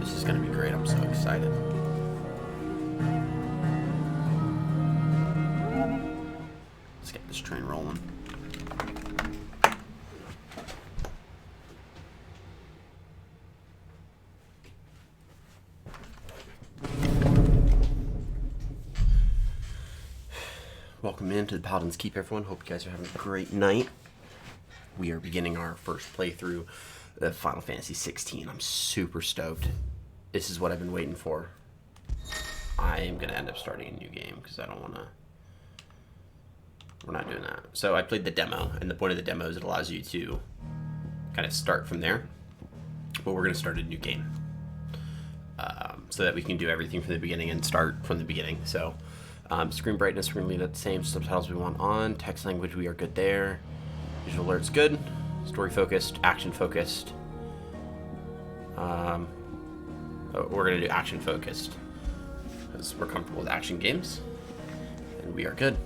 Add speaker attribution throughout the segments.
Speaker 1: This is going to be great. I'm so excited. Let's get this train rolling. Welcome into the Paladin's Keep, everyone. Hope you guys are having a great night. We are beginning our first playthrough of Final Fantasy XVI. I'm super stoked. This is what I've been waiting for. I am going to end up starting a new game because I don't want to... We're not doing that. So I played the demo, and the point of the demo is it allows you to kind of start from there. But we're going to start a new game. So that we can do everything from the beginning and start from the beginning. So... screen brightness, we're going to leave it the same. Subtitles we want on. Text language, we are good there. Visual alerts, good. Story focused, action focused. We're going to do action focused because we're comfortable with action games. And we are good.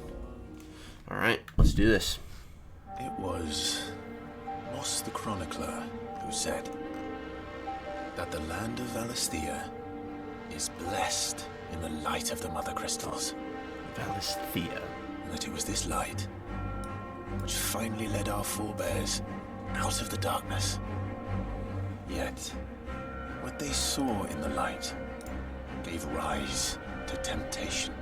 Speaker 1: Alright, let's do this.
Speaker 2: It was Moss the Chronicler who said that the land of Valisthea is blessed in the light of the Mother Crystals.
Speaker 1: Valisthea.
Speaker 2: And that it was this light which finally led our forebears out of the darkness. Yet, what they saw in the light gave rise to temptation.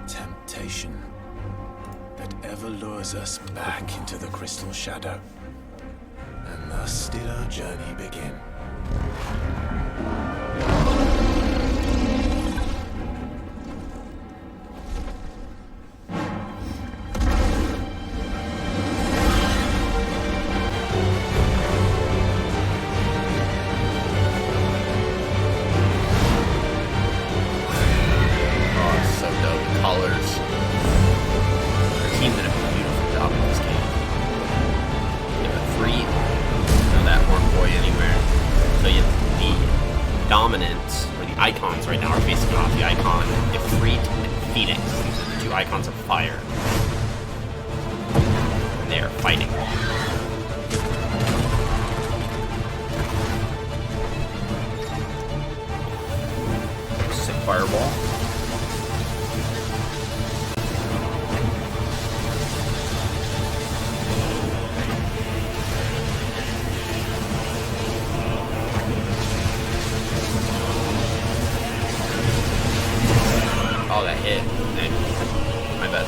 Speaker 2: Temptation that ever lures us back into the crystal shadow. And thus did our journey begin.
Speaker 1: Dominant, or the icons right now are facing off. The Eikon Ifrit and Phoenix. These are the two icons of fire. And they are fighting. Sick fireball. Oh, that hit. My bad.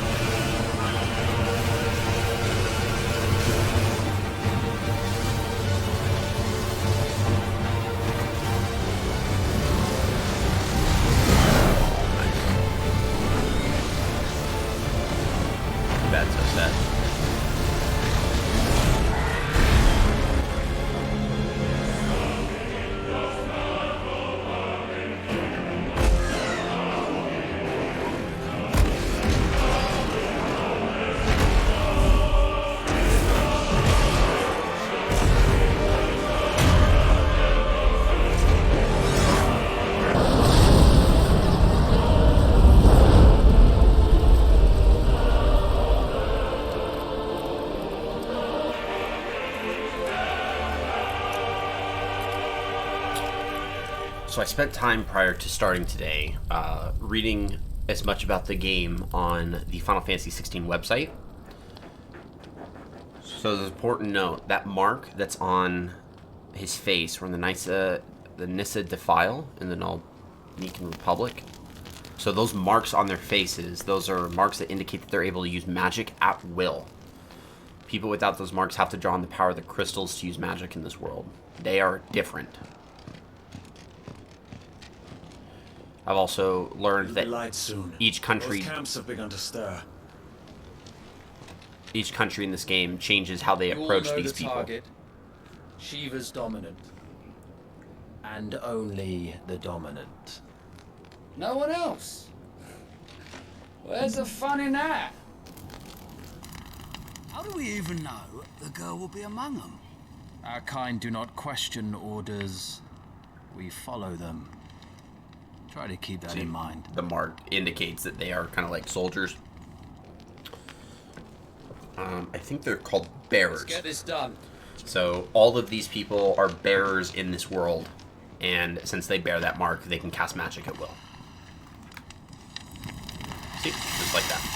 Speaker 1: Too bad, so sad. So I spent time prior to starting today reading as much about the game on the Final Fantasy XVI website. So there's an important note. That mark that's on his face from the Nissa Defile in the Nalnican Republic. So those marks on their faces, those are marks that indicate that they're able to use magic at will. People without those marks have to draw on the power of the crystals to use magic in this world. They are different. I've also learned that each country,
Speaker 2: camps have begun to stir.
Speaker 1: Each country in this game changes how they approach these people.
Speaker 3: Target. Shiva's dominant. And only the dominant.
Speaker 4: No one else? Where's the fun in that?
Speaker 5: How do we even know the girl will be among them?
Speaker 3: Our kind do not question orders. We follow them. Try to keep that in mind.
Speaker 1: The mark indicates that they are kind of like soldiers. I think they're called bearers.
Speaker 4: Let's get this done.
Speaker 1: So all of these people are bearers in this world. and since they bear that mark, they can cast magic at will. See? Just like that.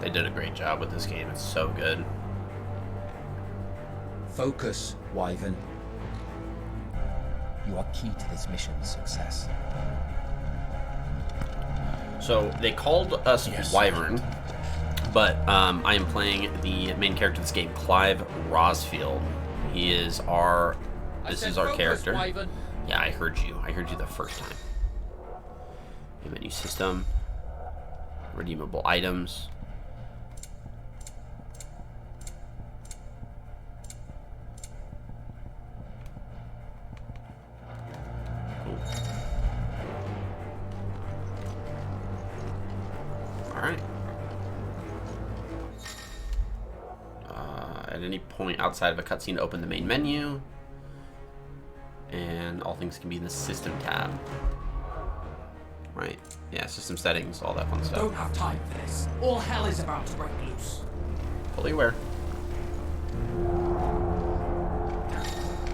Speaker 1: They did a great job with this game. It's so good.
Speaker 6: Focus, Wyvern. You are key to this mission's success.
Speaker 1: So they called us Wyvern, but I am playing the main character of this game, Clive Rosfield. He is our. This is our character.
Speaker 4: Wyvern.
Speaker 1: Yeah, I heard you. I heard you the first time. Menu system. Redeemable items. Alright. At any point outside of a cutscene, open the main menu. And all things can be in the system tab. Right. Yeah, system settings, all that fun stuff.
Speaker 7: Don't have time for this. All hell is about to break loose.
Speaker 1: Fully aware.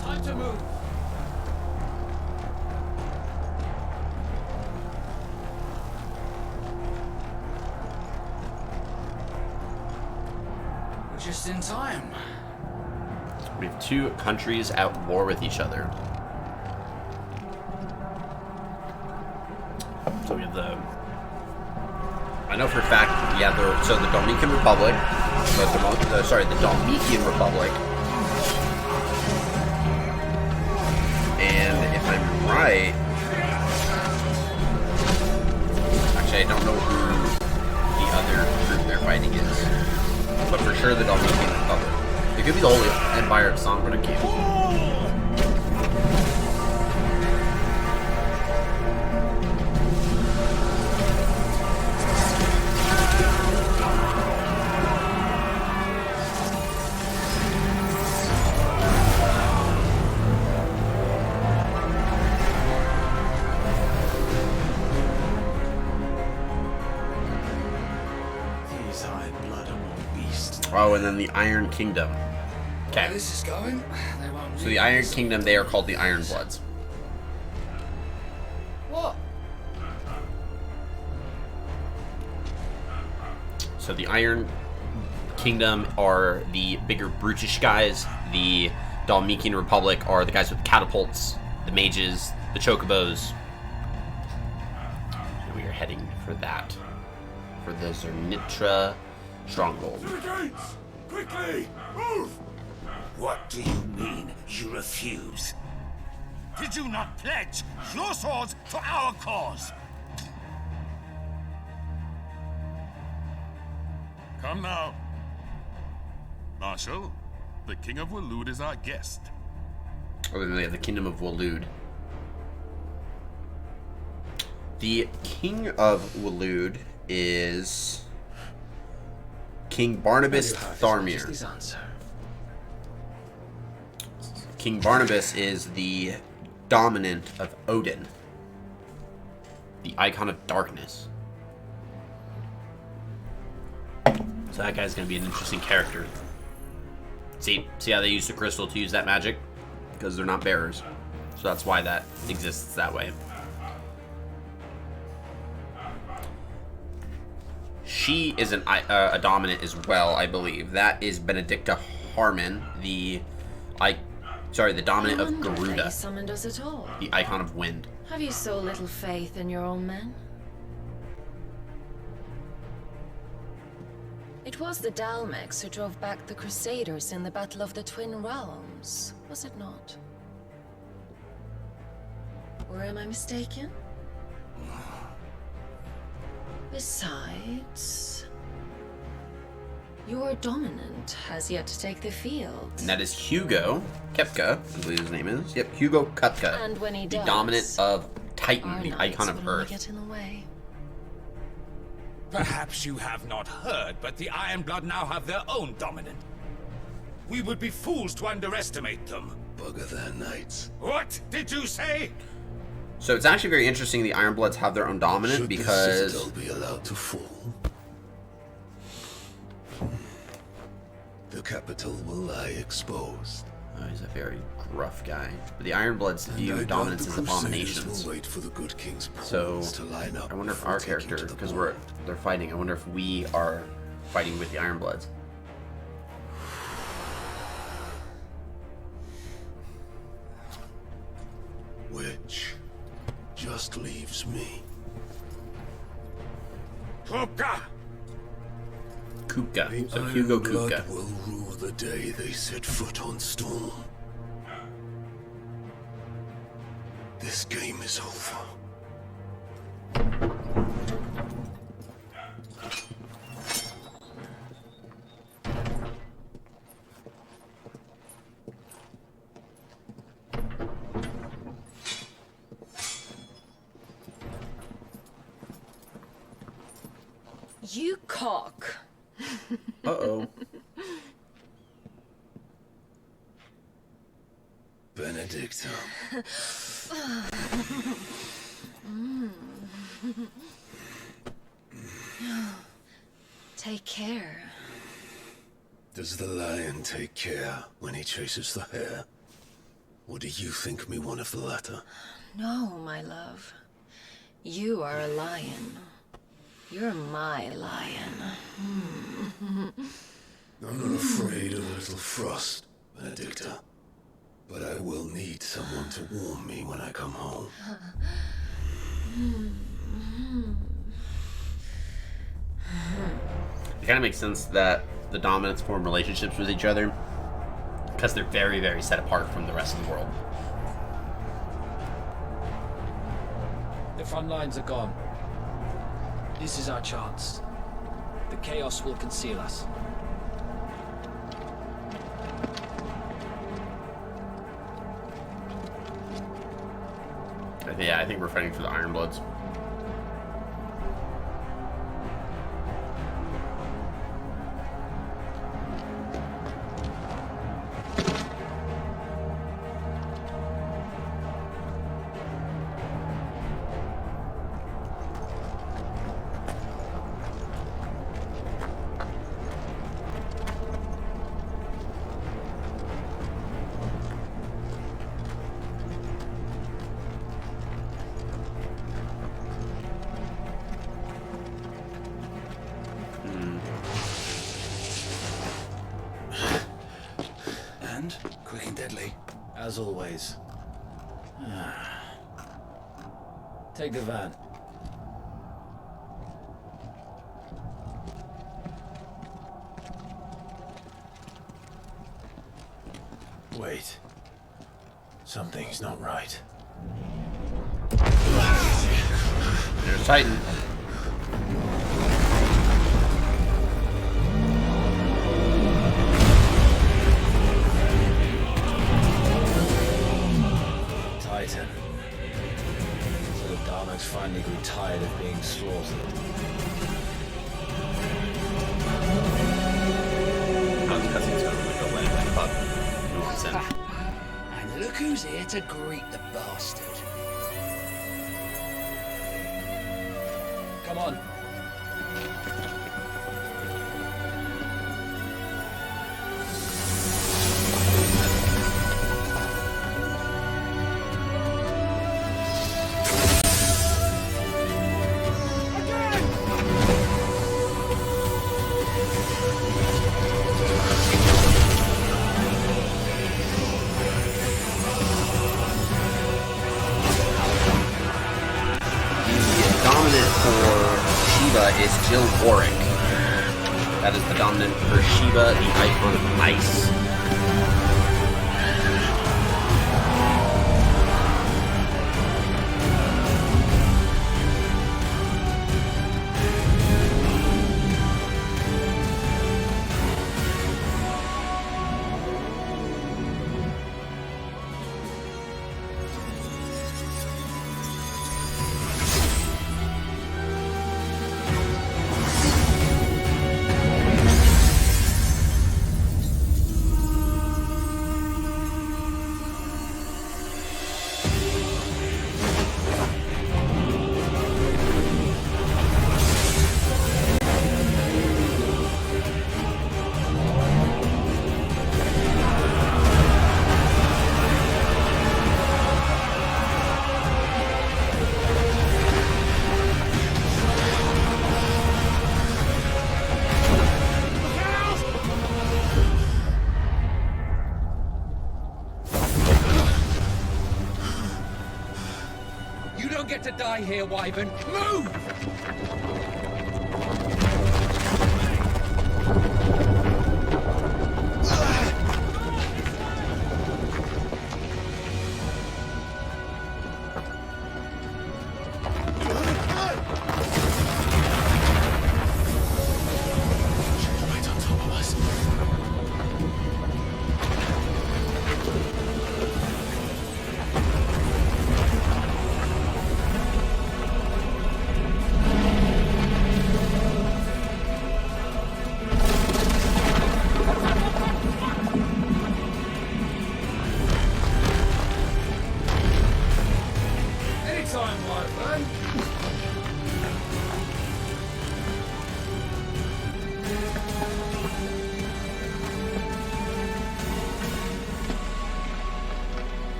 Speaker 7: Time to move. We're just in time.
Speaker 1: We have two countries at war with each other. So we have the... I know for a fact, yeah, so the Dominican Republic, the Dalmatian Republic, and if I'm right, actually I don't know who the other group they're fighting is, but for sure the Dalmatian Republic. It could be the whole Empire of Songren game. Oh, and then the Iron Kingdom. Okay.
Speaker 7: Where this is going? They won't
Speaker 1: So the Iron Kingdom, they are called the Iron Bloods.
Speaker 7: What?
Speaker 1: So the Iron Kingdom are the bigger brutish guys. The Dalmatian Republic are the guys with the catapults, the mages, the chocobos. And we are heading for that. For the Zernitra Stronghold.
Speaker 2: To the gates! Quickly! Move!
Speaker 5: What do you mean you refuse? Did you not pledge your swords for our cause?
Speaker 8: Come now. Marshal, the King of Waloed is our guest.
Speaker 1: Oh, then they have the Kingdom of Waloed. The King of Waloed is King Barnabas Tharmir. King Barnabas is the dominant of Odin, the Icon of Darkness. So that guy's going to be an interesting character. See how they use the crystal to use that magic? Because they're not bearers. So that's why that exists that way. She is a dominant as well, I believe. That is Benedicta Harmon, the dominant of Garuda,
Speaker 9: You summoned us at all.
Speaker 1: the Icon of Wind.
Speaker 9: Have you so little faith in your own men? It was the Dalmex who drove back the Crusaders in the Battle of the Twin Realms, was it not? Or am I mistaken? Besides, Your dominant has yet to take the field.
Speaker 1: And that is Hugo Kepka, I believe his name is. Yep, Hugo Kepka.
Speaker 9: And when he
Speaker 1: the
Speaker 9: does,
Speaker 1: dominant of Titan,
Speaker 9: our
Speaker 1: the
Speaker 9: knights
Speaker 1: icon of
Speaker 9: will only
Speaker 1: Earth.
Speaker 9: get in the way.
Speaker 5: Perhaps you have not heard, but the Ironblood now have their own dominant. We would be fools to underestimate them.
Speaker 2: Bugger their knights.
Speaker 5: What did you say?
Speaker 1: So it's actually very interesting the Ironbloods have their own dominant
Speaker 2: Should
Speaker 1: because...
Speaker 2: the Citadel be allowed to fall? The capital will lie exposed.
Speaker 1: he's a very gruff guy. But the Ironbloods view dominance as abominations.
Speaker 2: Will wait for the good king's
Speaker 1: So
Speaker 2: to line up
Speaker 1: I wonder if our character, because they're fighting, I wonder if we are fighting with the Ironbloods.
Speaker 2: Which just leaves me.
Speaker 5: Kupka!
Speaker 1: Kupka.
Speaker 2: The
Speaker 1: So Hugo
Speaker 2: Ironblood
Speaker 1: Kupka.
Speaker 2: will rule the day they set foot on Storm. This game is over.
Speaker 9: You cock.
Speaker 1: Uh-oh.
Speaker 2: Benedicta.
Speaker 9: Take care.
Speaker 2: Does the lion take care when he chases the hare? Or do you think me one of the latter?
Speaker 9: No, my love. You are a lion. You're my lion.
Speaker 2: I'm not afraid of a little frost, Benedicta. But I will need someone to warm me when I come home.
Speaker 1: It kind of makes sense that the dominants form relationships with each other because they're very, very set apart from the rest of the world.
Speaker 7: The front lines are gone. This is our chance. The chaos will conceal us.
Speaker 1: I think we're fighting for the Ironbloods.
Speaker 3: And quick and deadly, as always. Take the van.
Speaker 2: Wait. Something's not right.
Speaker 1: There's Titan.
Speaker 3: Titan. So the Daleks finally grew tired of being slaughtered.
Speaker 1: How's cutscenes going to go away like a pup? Nonsense.
Speaker 7: And look who's here to greet the bastard. Come on.
Speaker 1: Is Jill Warwick. That is the dominant for Sheba, the icon of ice.
Speaker 7: You don't get to die here, Wyvern. Move!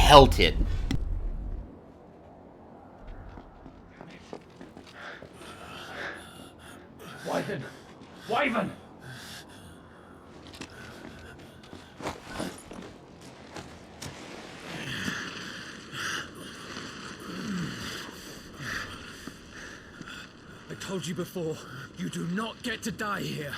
Speaker 1: Pelted.
Speaker 7: Wyvern! Wyvern! I told you before, you do not get to die here.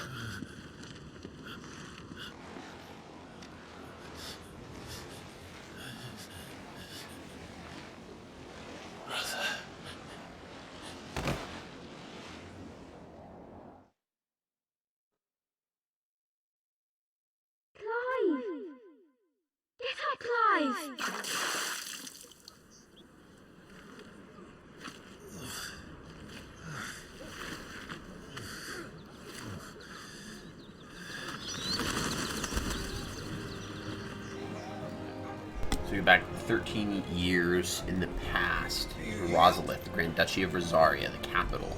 Speaker 1: So you're back 13 years in the past. Rosalia, the Grand Duchy of Rosaria, the capital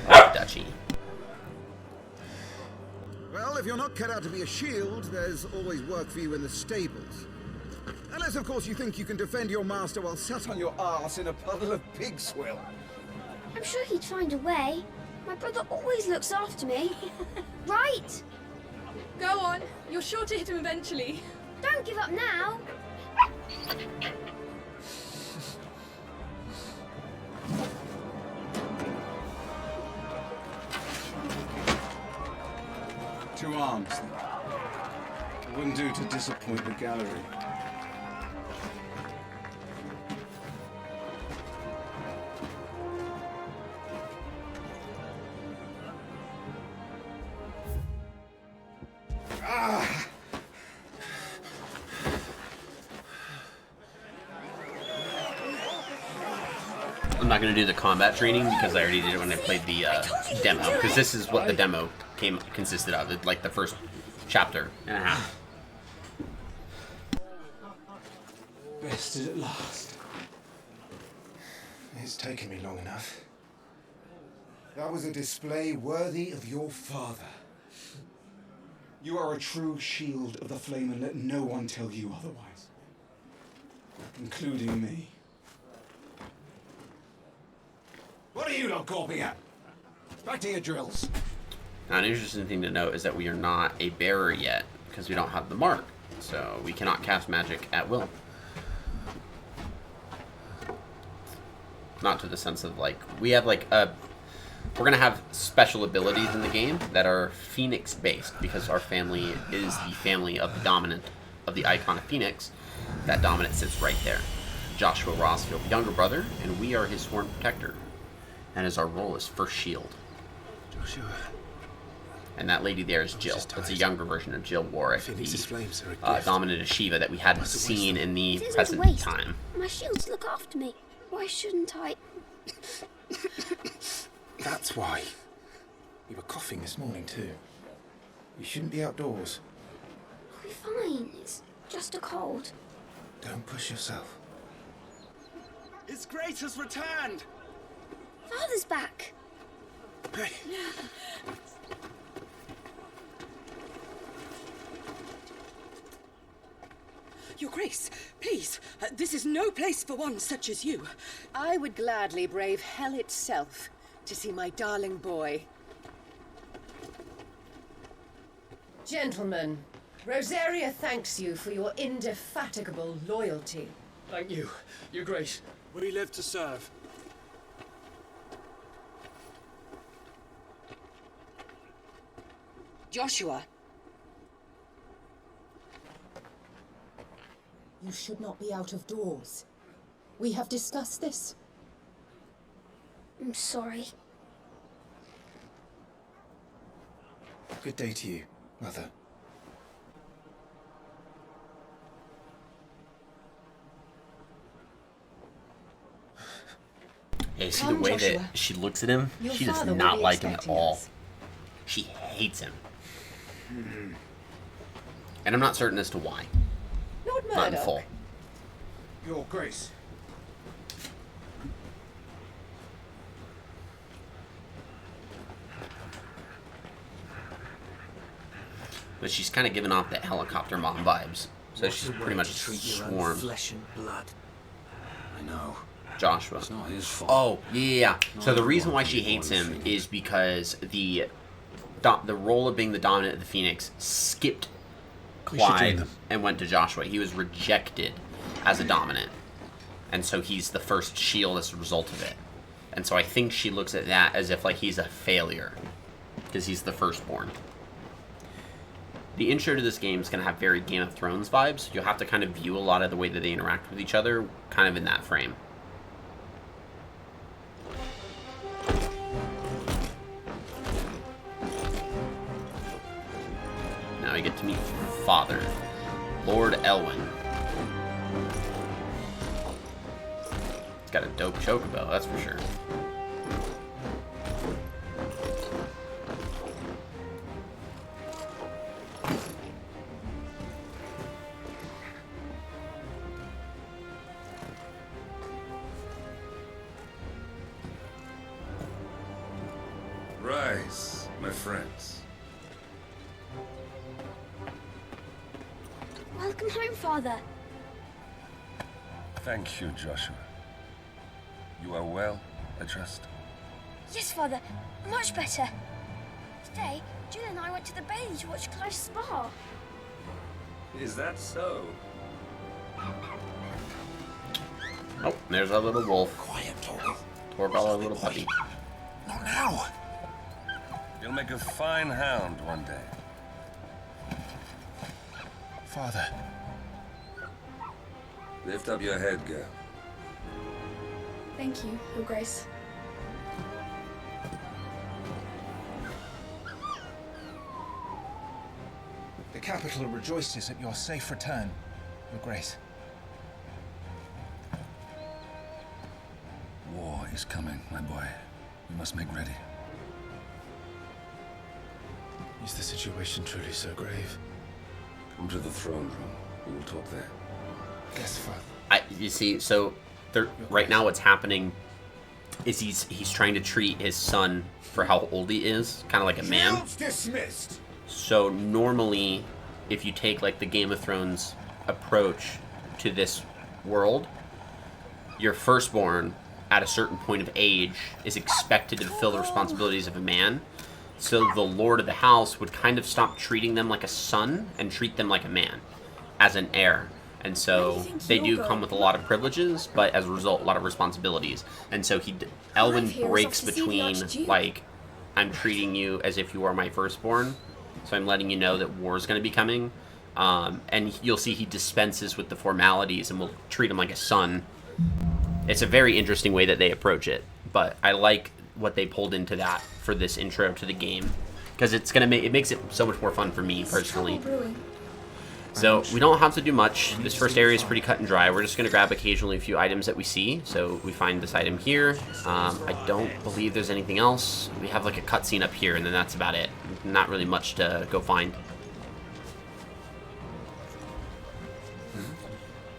Speaker 1: of the duchy.
Speaker 10: Well, if you're not cut out to be a shield, there's always work for you in the stables. Unless, of course, you think you can defend your master while sat on your arse in a puddle of pig swill.
Speaker 11: I'm sure he'd find a way. My brother always looks after me. Right?
Speaker 12: Go on. You're sure to hit him eventually.
Speaker 11: Don't give up now.
Speaker 10: Two arms, then. It wouldn't do to disappoint the gallery.
Speaker 1: I'm not going to do the combat training because I already did it when I played the demo. Because this is what the demo consisted of. It's like the first chapter and a half.
Speaker 10: Rested at last. It's taken me long enough. That was a display worthy of your father. You are a true shield of the flame, and let no one tell you otherwise. Including me. What are you not gawping at? Back to your drills.
Speaker 1: Now, an interesting thing to note is that we are not a bearer yet, because we don't have the mark. So we cannot cast magic at will. Not to the sense of, like, we have, like, we're going to have special abilities in the game that are Phoenix based, because our family is the family of the Dominant, of the Eikon Phoenix. That Dominant sits right there. Joshua Rosfield, younger brother, and we are his sworn protector. And as our role is first shield.
Speaker 2: Joshua.
Speaker 1: And that lady there is Jill. It's a younger version of Jill Warwick, the dominant Shiva that we hadn't seen in the present time.
Speaker 11: My shields look after me. Why shouldn't I?
Speaker 10: That's why. You were coughing this morning too. You shouldn't be outdoors.
Speaker 11: I'll be fine. It's just a cold.
Speaker 10: Don't push yourself.
Speaker 5: His Grace has returned!
Speaker 11: Father's back.
Speaker 10: Hey.
Speaker 13: Your Grace, please, this is no place for one such as you. I would gladly brave hell itself to see my darling boy.
Speaker 14: Gentlemen, Rosaria thanks you for your indefatigable loyalty.
Speaker 7: Thank you, Your Grace.
Speaker 5: We live to serve.
Speaker 13: Joshua.
Speaker 14: You should not be out of doors. We have discussed this.
Speaker 11: I'm sorry.
Speaker 10: Good day to you, Mother.
Speaker 1: Yeah, see the way that she looks at him? She does not like him at all. She hates him. And I'm not certain as to why. Not in full.
Speaker 10: Your Grace.
Speaker 1: But she's kind of giving off that helicopter mom vibes. So she's pretty much swarmed.
Speaker 2: Flesh and blood. I know.
Speaker 1: Joshua.
Speaker 2: It's not his fault.
Speaker 1: Oh, yeah. So the reason why she hates him is because the role of being the Dominant of the Phoenix skipped Clive and went to Joshua. He was rejected as a Dominant. And so he's the first shield as a result of it. And so I think she looks at that as if like he's a failure. Because he's the firstborn. The intro to this game is going to have very Game of Thrones vibes. You'll have to kind of view a lot of the way that they interact with each other kind of in that frame. Now we get to meet Father, Lord Elwyn. He's got a dope chocobo, that's for sure.
Speaker 15: Rise, my friends.
Speaker 11: Welcome home, Father.
Speaker 15: Thank you, Joshua. You are well, I trust?
Speaker 11: Yes, Father. Much better. Today, Jill and I went to the bailey to watch Clive's spa.
Speaker 15: Is that so?
Speaker 1: Oh, there's our little wolf.
Speaker 2: Quiet, Torgal.
Speaker 1: Torgal, our little puppy.
Speaker 2: Not now.
Speaker 15: You'll make a fine hound one day.
Speaker 10: Father.
Speaker 15: Lift up your head, girl.
Speaker 12: Thank you, Your Grace.
Speaker 10: The capital rejoices at your safe return, Your Grace.
Speaker 15: War is coming, my boy. You must make ready.
Speaker 10: Is the situation truly so grave?
Speaker 15: Come to the throne room. We will talk there.
Speaker 10: Yes, Father.
Speaker 1: You see, so right now what's happening is he's trying to treat his son for how old he is, kind of like a man.
Speaker 10: Dismissed.
Speaker 1: So normally, if you take like the Game of Thrones approach to this world, your firstborn at a certain point of age is expected to fulfill the responsibilities of a man. So the Lord of the House would kind of stop treating them like a son and treat them like a man, as an heir. And so they do come with a lot of privileges, but as a result, a lot of responsibilities. And so Elwyn breaks between, like, I'm treating you as if you are my firstborn, so I'm letting you know that war is going to be coming. And you'll see he dispenses with the formalities and will treat him like a son. It's a very interesting way that they approach it, but I like what they pulled into that for this intro to the game, because it's gonna it makes it so much more fun for me personally. So we don't have to do much. This first area is pretty cut and dry. We're just going to grab occasionally a few items that we see. So we find this item here. I don't believe there's anything else. We have like a cutscene up here, and then that's about it. Not really much to go find.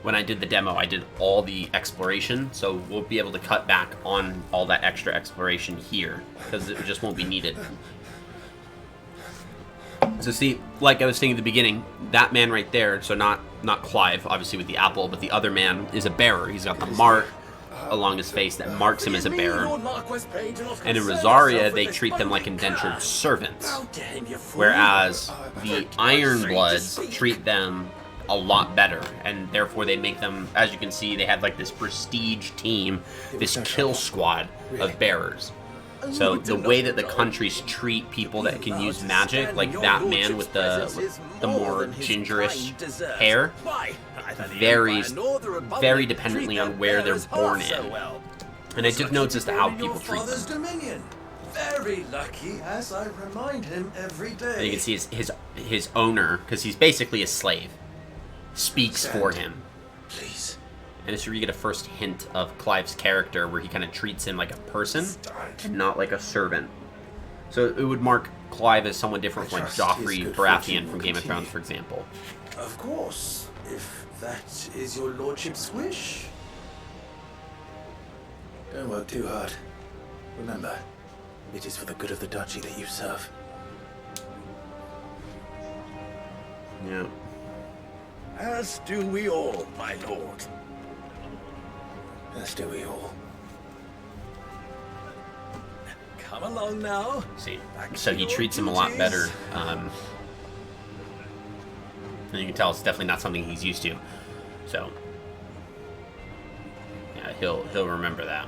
Speaker 1: When I did the demo, I did all the exploration, so we'll be able to cut back on all that extra exploration here, because it just won't be needed. So see, like I was saying at the beginning, that man right there, so not Clive, obviously with the apple, but the other man is a bearer. He's got the mark along his face that marks him as a bearer. And in Rosaria, they treat them like indentured servants, whereas the Ironbloods treat them a lot better, and therefore they make them, as you can see, they have like this prestige team, this kill squad of bearers. So the way that the countries treat people that can use magic, like that man with the more gingerish hair, varies very dependently on where they're born in. And I took notes as to how people treat them.
Speaker 16: Very lucky, as I remind him every day.
Speaker 1: And you can see his owner, because he's basically a slave, speaks for him.
Speaker 16: Please.
Speaker 1: And it's where you get a first hint of Clive's character, where he kind of treats him like a person and not like a servant. So it would mark Clive as someone different from like Joffrey Baratheon from Game of Thrones, for example.
Speaker 16: Of course, if that is your lordship's wish. Don't work too hard. Remember, it is for the good of the duchy that you serve.
Speaker 1: Yeah.
Speaker 5: As do we all, my lord.
Speaker 16: As do we all.
Speaker 5: Come along now.
Speaker 1: See, so he treats him a lot better. And you can tell it's definitely not something he's used to. So, yeah, he'll remember that.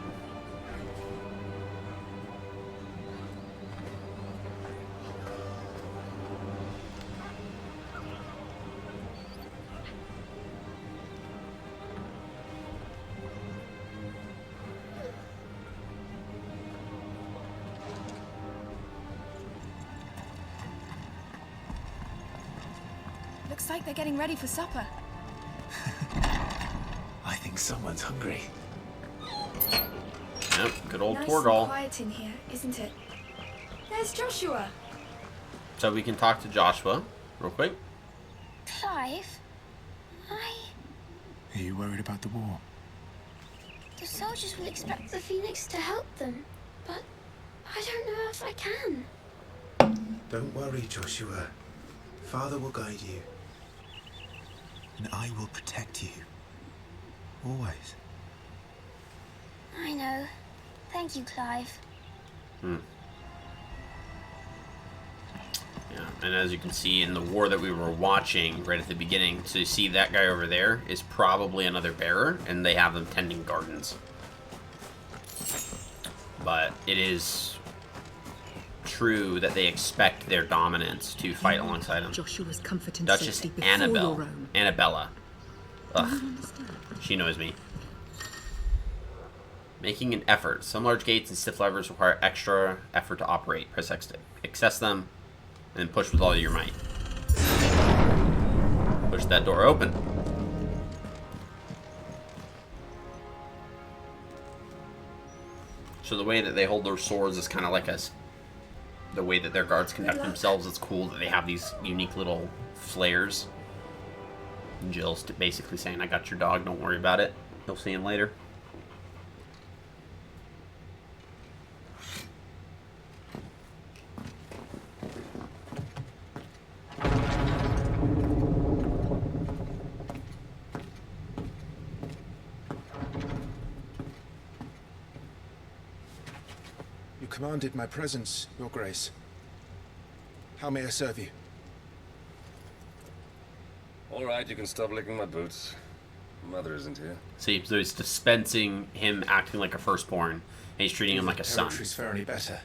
Speaker 12: Looks like they're getting ready for supper.
Speaker 16: I think someone's hungry.
Speaker 1: Yep, good old
Speaker 11: Nice
Speaker 1: Torgal.
Speaker 11: and quiet in here, isn't it? There's Joshua.
Speaker 1: So we can talk to Joshua real quick.
Speaker 11: Clive,
Speaker 2: Are you worried about the war?
Speaker 11: the soldiers will expect the Phoenix to help them, but I don't know if I can.
Speaker 2: Don't worry, Joshua. Father will guide you. And I will protect you. Always.
Speaker 11: I know. Thank you, Clive.
Speaker 1: Yeah, and as you can see in the war that we were watching right at the beginning, so you see that guy over there is probably another bearer, and they have them tending gardens. But it is true that they expect their dominants to fight alongside them.
Speaker 13: Joshua's comfort and
Speaker 1: Duchess
Speaker 13: safety before your own.
Speaker 1: Annabella. Ugh, she knows me. Making an effort. Some large gates and stiff levers require extra effort to operate. Press X to access them, and push with all your might. Push that door open. So the way that they hold their swords is kind of like the way that their guards conduct themselves. It's cool that they have these unique little flares. And Jill's basically saying, I got your dog, don't worry about it. You'll see him later.
Speaker 10: You commanded my presence, Your Grace. How may I serve you?
Speaker 15: All right, you can stop licking my boots. Mother isn't here.
Speaker 1: See, so he's dispensing him acting like a firstborn, and he's treating him like a son.
Speaker 10: Territories fare any better.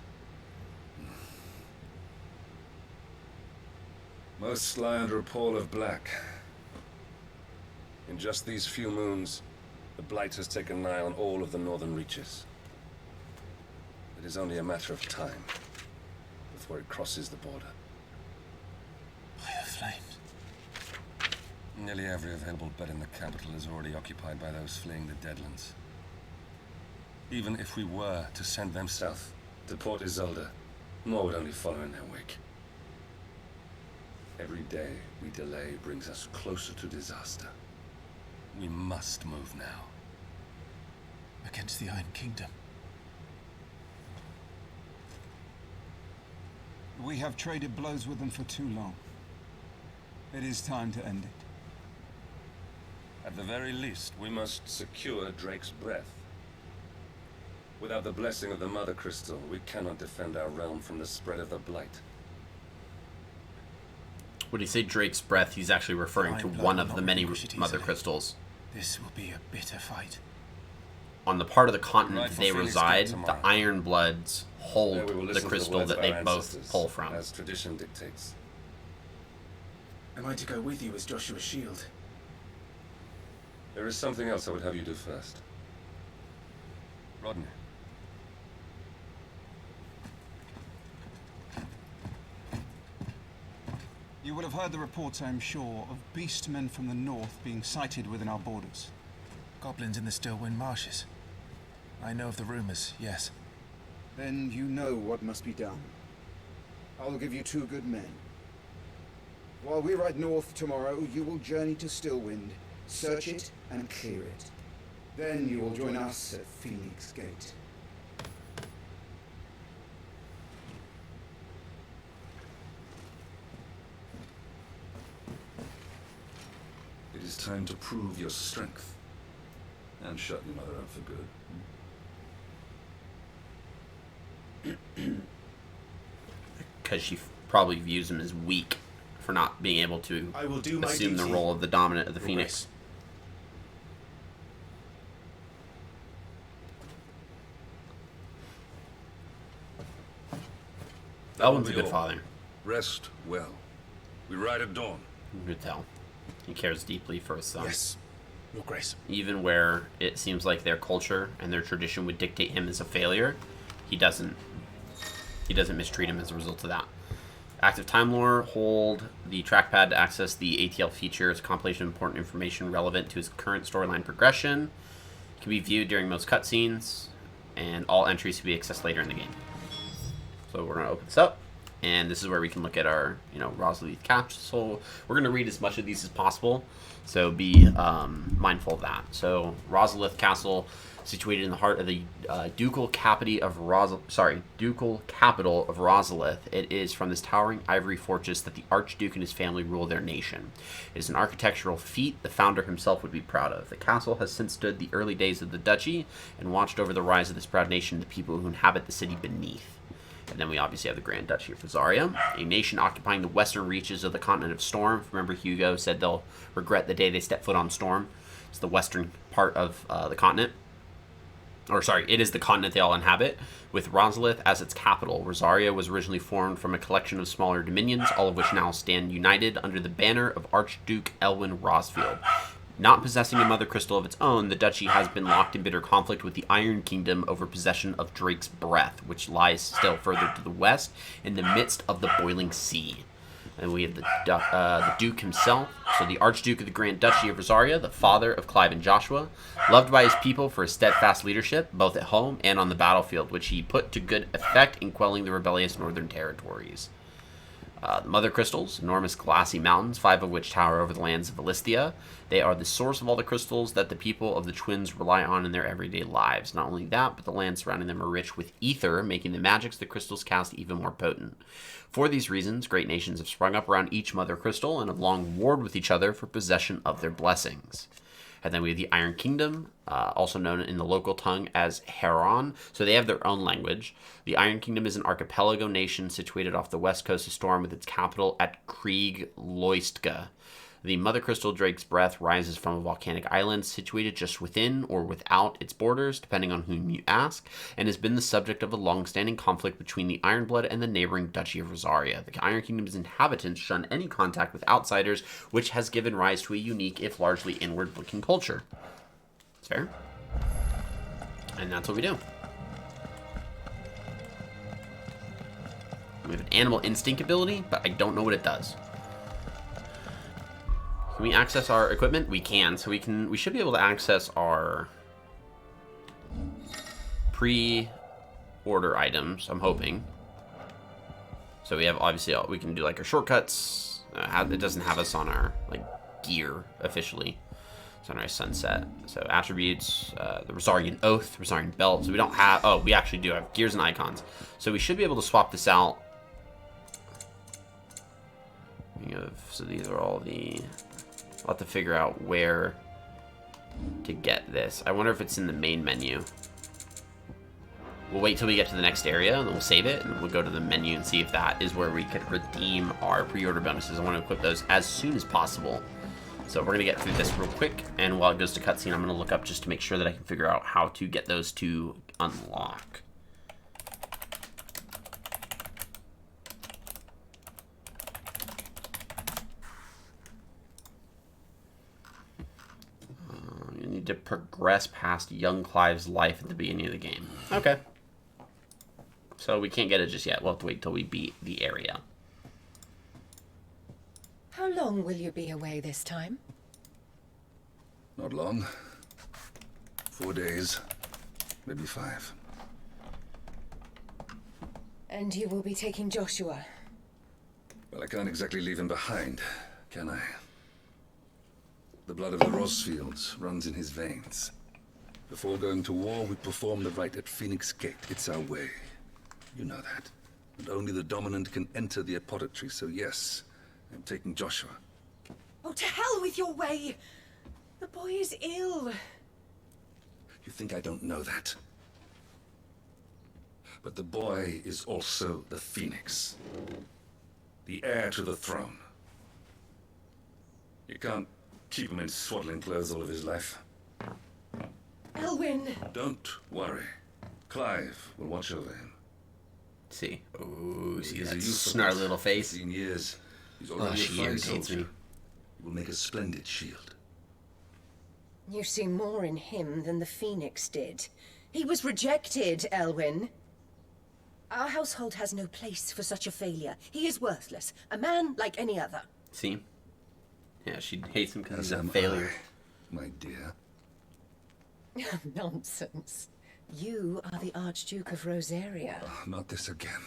Speaker 15: Most lie under a pall of black. In just these few moons, the Blight has taken nigh on all of the northern reaches. It is only a matter of time before it crosses the border.
Speaker 10: By the flames.
Speaker 15: Nearly every available bed in the capital is already occupied by those fleeing the Deadlands. Even if we were to send them south, to Port Isolde, more would only follow in their wake. Every day we delay brings us closer to disaster. We must move now.
Speaker 17: Against the Iron Kingdom.
Speaker 10: We have traded blows with them for too long. It is time to end it.
Speaker 15: At the very least, we must secure Drake's breath. Without the blessing of the Mother Crystal, we cannot defend our realm from the spread of the Blight.
Speaker 1: When you say Drake's breath, he's actually referring to one of the many Mother Crystals.
Speaker 17: This will be a bitter fight.
Speaker 1: On the part of the continent they reside, the Iron Bloods hold the crystal that they both pull from.
Speaker 15: As tradition dictates.
Speaker 16: Am I to go with you as Joshua's shield?
Speaker 15: There is something else I would have you do first. Rodney.
Speaker 10: You will have heard the reports, I am sure, of beastmen from the north being sighted within our borders.
Speaker 17: Goblins in the Stillwind marshes. I know of the rumors, yes.
Speaker 10: Then you know what must be done. I will give you 2 good men. While we ride north tomorrow, you will journey to Stillwind, search it and clear it. Then you will join us at Phoenix Gate.
Speaker 18: It is time to prove your strength. And shut your mother up for good.
Speaker 1: Because she probably views him as weak for not being able to assume the role of the dominant of the Phoenix. That one's a good father.
Speaker 18: Rest well. We ride at dawn.
Speaker 1: You could tell. He cares deeply for his son.
Speaker 17: Yes, Your Grace.
Speaker 1: Even where it seems like their culture and their tradition would dictate him as a failure, he doesn't mistreat him as a result of that. Active Time Lore, hold the trackpad to access the ATL feature. It's a compilation of important information relevant to his current storyline progression. It can be viewed during most cutscenes, and all entries can be accessed later in the game. So we're going to open this up, and this is where we can look at our, Rosalia Castle. We're going to read as much of these as possible, so be mindful of that. So Rosalia Castle, situated in the heart of the ducal capital of Rosalith. It is from this towering ivory fortress that the Archduke and his family rule their nation. It is an architectural feat the founder himself would be proud of. The castle has since stood the early days of the duchy and watched over the rise of this proud nation and the people who inhabit the city beneath. And then we obviously have the Grand Duchy of Rosaria, a nation occupying the western reaches of the continent of Storm. Remember, Hugo said they'll regret the day they step foot on Storm. It's the western part of the continent. It is the continent they all inhabit, with Rosalith as its capital. Rosaria was originally formed from a collection of smaller dominions, all of which now stand united under the banner of Archduke Elwin Rosfield. Not possessing a mother crystal of its own, the duchy has been locked in bitter conflict with the Iron Kingdom over possession of Drake's breath, which lies still further to the west in the midst of the boiling sea. And we have the Duke himself, so the Archduke of the Grand Duchy of Rosaria, the father of Clive and Joshua, loved by his people for his steadfast leadership, both at home and on the battlefield, which he put to good effect in quelling the rebellious northern territories. The Mother Crystals, enormous glassy mountains, 5 of which tower over the lands of Valisthea. They are the source of all the crystals that the people of the Twins rely on in their everyday lives. Not only that, but the lands surrounding them are rich with ether, making the magics the crystals cast even more potent. For these reasons, great nations have sprung up around each Mother Crystal and have long warred with each other for possession of their blessings. And then we have the Iron Kingdom, also known in the local tongue as Heron, so they have their own language. The Iron Kingdom is an archipelago nation situated off the west coast of Storm with its capital at Krieg Loistga. The Mother Crystal Drake's breath rises from a volcanic island situated just within or without its borders, depending on whom you ask, and has been the subject of a long-standing conflict between the Ironblood and the neighboring Duchy of Rosaria. The Iron Kingdom's inhabitants shun any contact with outsiders, which has given rise to a unique, if largely inward-looking culture. That's fair. And that's what we do. We have an animal instinct ability, but I don't know what it does. Can we access our equipment? We can. So we should be able to access our pre-order items, I'm hoping. So we have, obviously, we can do like our shortcuts. It doesn't have us on our like gear officially. It's on our sunset. So attributes, the Rosarian Oath, Rosarian Belt. So we don't have, oh, we actually do have gears and icons. So we should be able to swap this out. So these are all the, I'll have to figure out where to get this. I wonder if it's in the main menu. We'll wait till we get to the next area, and then we'll save it, and we'll go to the menu and see if that is where we could redeem our pre-order bonuses. I want to equip those as soon as possible. So we're going to get through this real quick, and while it goes to cutscene, I'm going to look up just to make sure that I can figure out how to get those to unlock. You need to progress past young Clive's life at the beginning of the game. Okay. So we can't get it just yet. We'll have to wait till we beat the area.
Speaker 14: How long will you be away this time?
Speaker 15: Not long. 4 days. Maybe 5.
Speaker 14: And you will be taking Joshua?
Speaker 15: Well, I can't exactly leave him behind, can I? The blood of the Rosfields runs in his veins. Before going to war, we perform the rite at Phoenix Gate. It's our way. You know that. And only the Dominant can enter the apothecary, so yes, I'm taking Joshua.
Speaker 14: Oh, to hell with your way! The boy is ill.
Speaker 15: You think I don't know that? But the boy is also the Phoenix. The heir to the throne. You can't keep him in swaddling clothes all of his life.
Speaker 14: Elwyn!
Speaker 15: Don't worry. Clive will watch over him.
Speaker 1: See. Oh, see
Speaker 15: He's a
Speaker 1: that
Speaker 15: youth
Speaker 1: snarly little face.
Speaker 15: 15 years. He's
Speaker 1: Oh,
Speaker 15: already a
Speaker 1: she
Speaker 15: fine
Speaker 1: irritates
Speaker 15: soldier.
Speaker 1: me.
Speaker 15: He will make a splendid shield.
Speaker 14: You see more in him than the Phoenix did. He was rejected, Elwyn. Our household has no place for such a failure. He is worthless. A man like any other.
Speaker 1: See? Yeah, she hates him because
Speaker 15: As
Speaker 1: he's a
Speaker 15: am
Speaker 1: failure.
Speaker 15: I, my dear.
Speaker 14: Nonsense. You are the Archduke of Rosaria.
Speaker 15: Oh, not this again.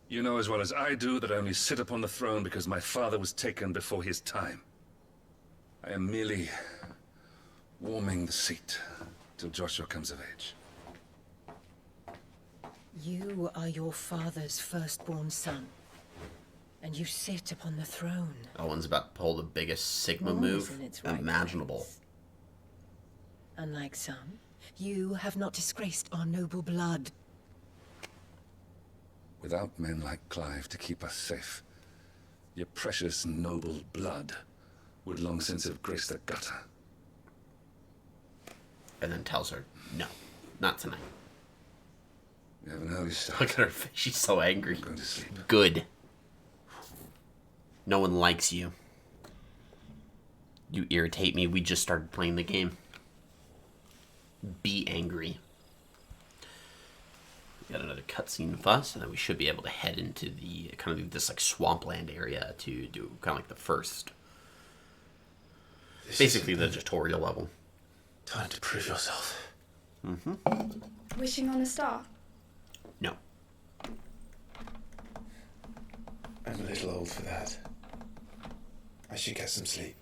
Speaker 15: You know as well as I do that I only sit upon the throne because my father was taken before his time. I am merely warming the seat till Joshua comes of age.
Speaker 14: You are your father's firstborn son. And you sit upon the throne.
Speaker 1: That one's about to pull the biggest Sigma
Speaker 14: Always
Speaker 1: move
Speaker 14: in its right
Speaker 1: imaginable.
Speaker 14: place. Unlike some, you have not disgraced our noble blood.
Speaker 15: Without men like Clive to keep us safe, your precious noble blood would long since have graced the gutter.
Speaker 1: And then tells her, no, not tonight.
Speaker 15: We have an early start.
Speaker 1: Look at her face. She's so angry.
Speaker 15: Going to sleep.
Speaker 1: Good. No one likes you. You irritate me. We just started playing the game. Be angry. We got another cutscene with us, and then we should be able to head into the kind of this like swampland area to do kind of like the first, basically the tutorial level.
Speaker 16: Time to prove yourself.
Speaker 1: Mm-hmm.
Speaker 12: Wishing on a star?
Speaker 1: No.
Speaker 17: I'm a little old for that. I should get some sleep.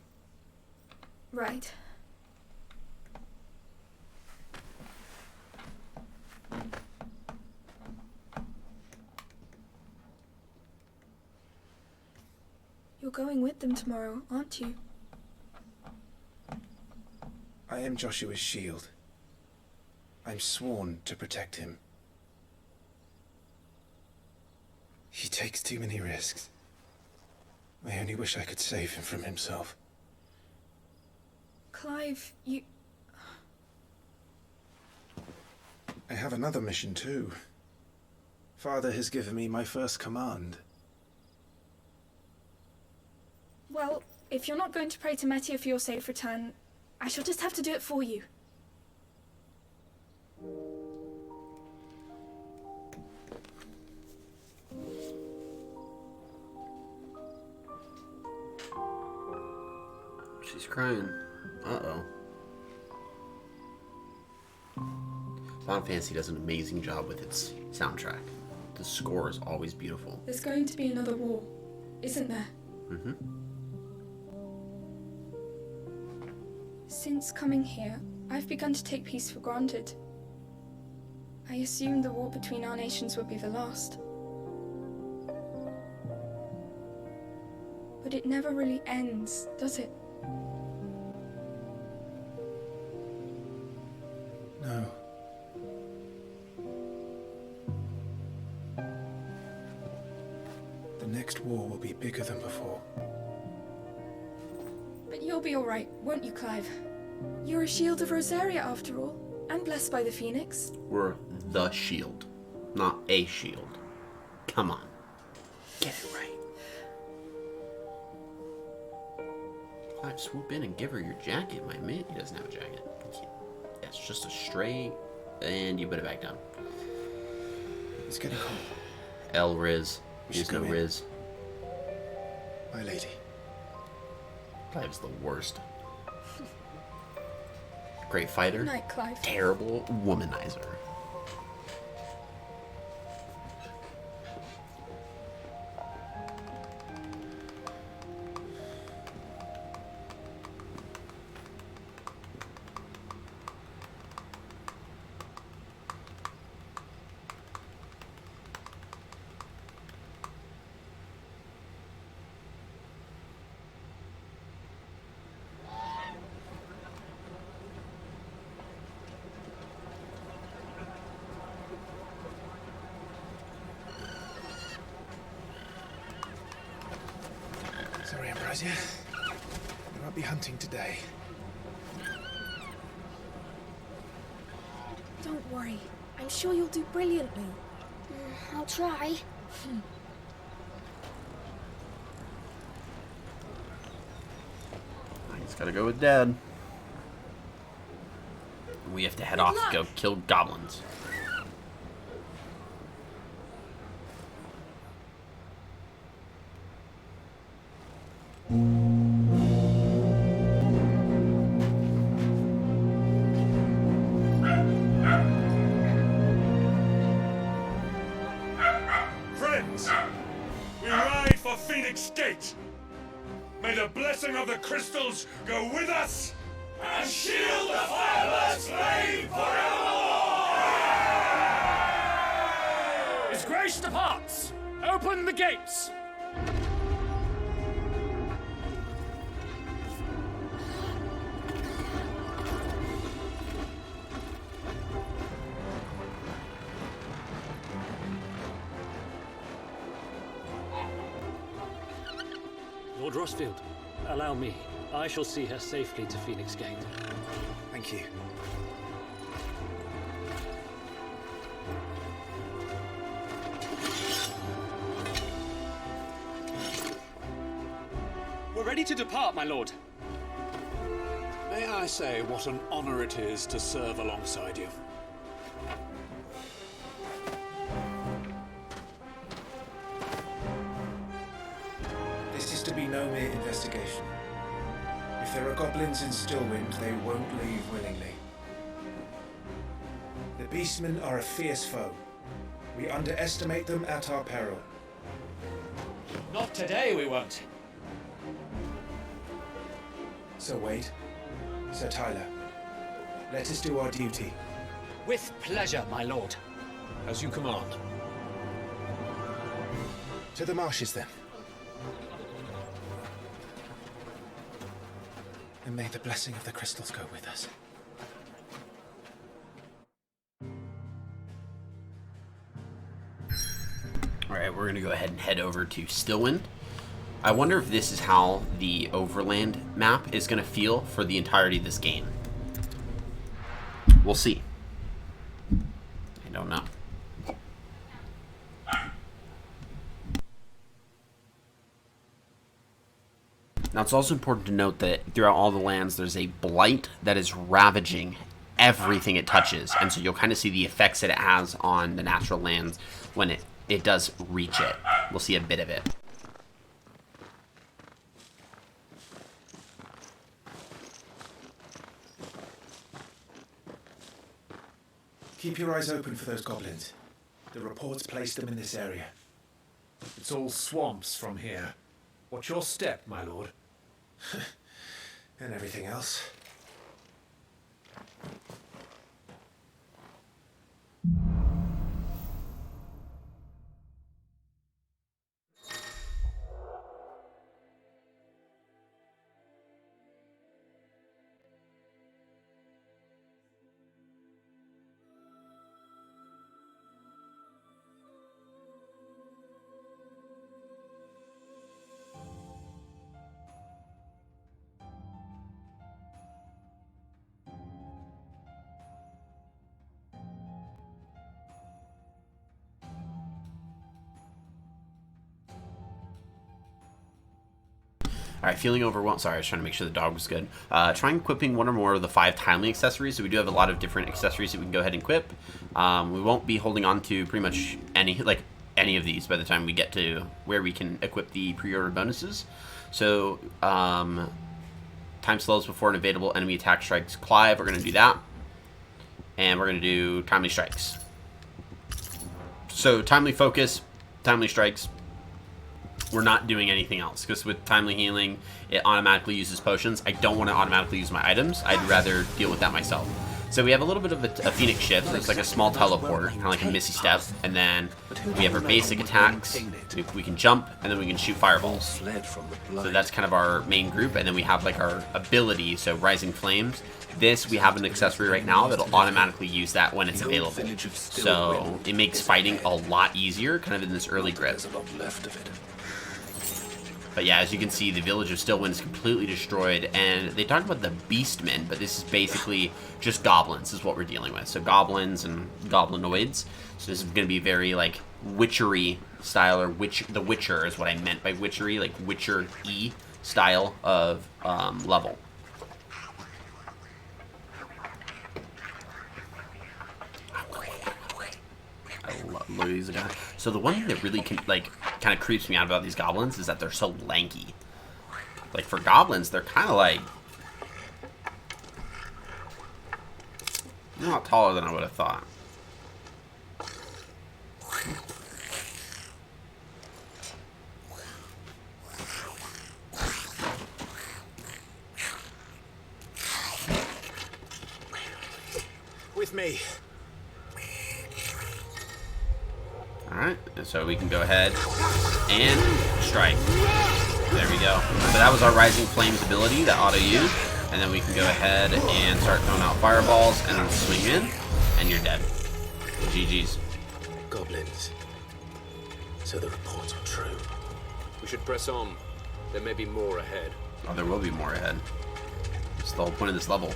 Speaker 12: Right. You're going with them tomorrow, aren't you?
Speaker 17: I am Joshua's shield. I'm sworn to protect him. He takes too many risks. I only wish I could save him from himself.
Speaker 12: Clive, you...
Speaker 17: I have another mission too. Father has given me my first command.
Speaker 12: Well, if you're not going to pray to Metia for your safe return, I shall just have to do it for you.
Speaker 1: She's crying. Uh-oh. Final Fantasy does an amazing job with its soundtrack. The score is always beautiful.
Speaker 12: There's going to be another war, isn't there?
Speaker 1: Mm-hmm.
Speaker 12: Since coming here, I've begun to take peace for granted. I assumed the war between our nations would be the last. But it never really ends, does it?
Speaker 17: No. The next war will be bigger than before.
Speaker 12: But you'll be alright, won't you, Clive? You're a shield of Rosaria, after all, and blessed by the Phoenix.
Speaker 1: We're the shield, not a shield. Come on. Get it right. Clive, swoop in and give her your jacket, my man. He doesn't have a jacket. Yeah, it's just a straight, and you put it back down.
Speaker 17: It's getting cold.
Speaker 1: Riz. Use no Riz.
Speaker 17: My lady.
Speaker 1: Clive's the worst. Great fighter.
Speaker 12: Good night, Clive.
Speaker 1: Terrible womanizer.
Speaker 17: Sorry, Ambrosia. We won't be hunting today.
Speaker 12: Don't worry. I'm sure you'll do brilliantly.
Speaker 11: I'll try.
Speaker 1: He's gotta go with Dad. We have to head off to go kill goblins.
Speaker 5: Friends, we ride for Phoenix Gate. May the blessing of the crystals go with us and shield the fireblast flame forevermore!
Speaker 7: His Grace departs! Open the gates!
Speaker 19: Lord Rosfield, allow me. I shall see her safely to Phoenix Gate.
Speaker 17: Thank you.
Speaker 20: We're ready to depart, my lord.
Speaker 21: May I say what an honor it is to serve alongside you?
Speaker 17: This is to be no mere investigation. If there are goblins in Stillwind, they won't leave willingly. The Beastmen are a fierce foe. We underestimate them at our peril.
Speaker 7: Not today, we won't.
Speaker 17: Sir Wade, Sir Tyler, let us do our duty.
Speaker 7: With pleasure, my lord.
Speaker 20: As you command.
Speaker 17: To the marshes, then. And may the blessing of the crystals go with us.
Speaker 1: Alright, we're gonna go ahead and head over to Stillwind. I wonder if this is how the Overland map is gonna feel for the entirety of this game. We'll see. I don't know. Now, it's also important to note that throughout all the lands, there's a blight that is ravaging everything it touches. And so you'll kind of see the effects that it has on the natural lands when it does reach it. We'll see a bit of it.
Speaker 17: Keep your eyes open for those goblins. The reports placed them in this area.
Speaker 20: It's all swamps from here. What's your step, my lord?
Speaker 17: And everything else.
Speaker 1: Alright, feeling overwhelmed. Sorry, I was trying to make sure the dog was good. Trying equipping one or more of the 5 timely accessories. So we do have a lot of different accessories that we can go ahead and equip. We won't be holding on to pretty much any of these by the time we get to where we can equip the pre-order bonuses. So, time slows before an available enemy attack strikes Clive. We're going to do that. And we're going to do timely strikes. So, timely focus, timely strikes. We're not doing anything else, because with timely healing, it automatically uses potions. I don't want to automatically use my items. I'd rather deal with that myself. So we have a little bit of a Phoenix shift. So it's like a small teleport, kind of like a Misty Step. And then we have our basic attacks. We can jump, and then we can shoot fireballs. So that's kind of our main group. And then we have like our ability, so Rising Flames. This, we have an accessory right now that'll automatically use that when it's available. So it makes fighting a lot easier, kind of in this early grip. But yeah, as you can see, the village of Stillwind is completely destroyed, and they talk about the beastmen, but this is basically just goblins is what we're dealing with. So goblins and goblinoids. So this is going to be very, like, witchery style, or the Witcher is what I meant by witchery, like Witcher-y style of level. Look at these guys. So the one thing that really kind of creeps me out about these goblins is that they're so lanky. Like for goblins, they're kind of like not taller than I would have thought.
Speaker 2: With me.
Speaker 1: Alright, so we can go ahead and strike. There we go. So that was our Rising Flames ability, that auto-use. And then we can go ahead and start throwing out fireballs and then swing in, and you're dead. GG's.
Speaker 2: Goblins. So the reports were true.
Speaker 6: We should press on. There may be more ahead.
Speaker 1: Oh, there will be more ahead. That's the whole point of this level.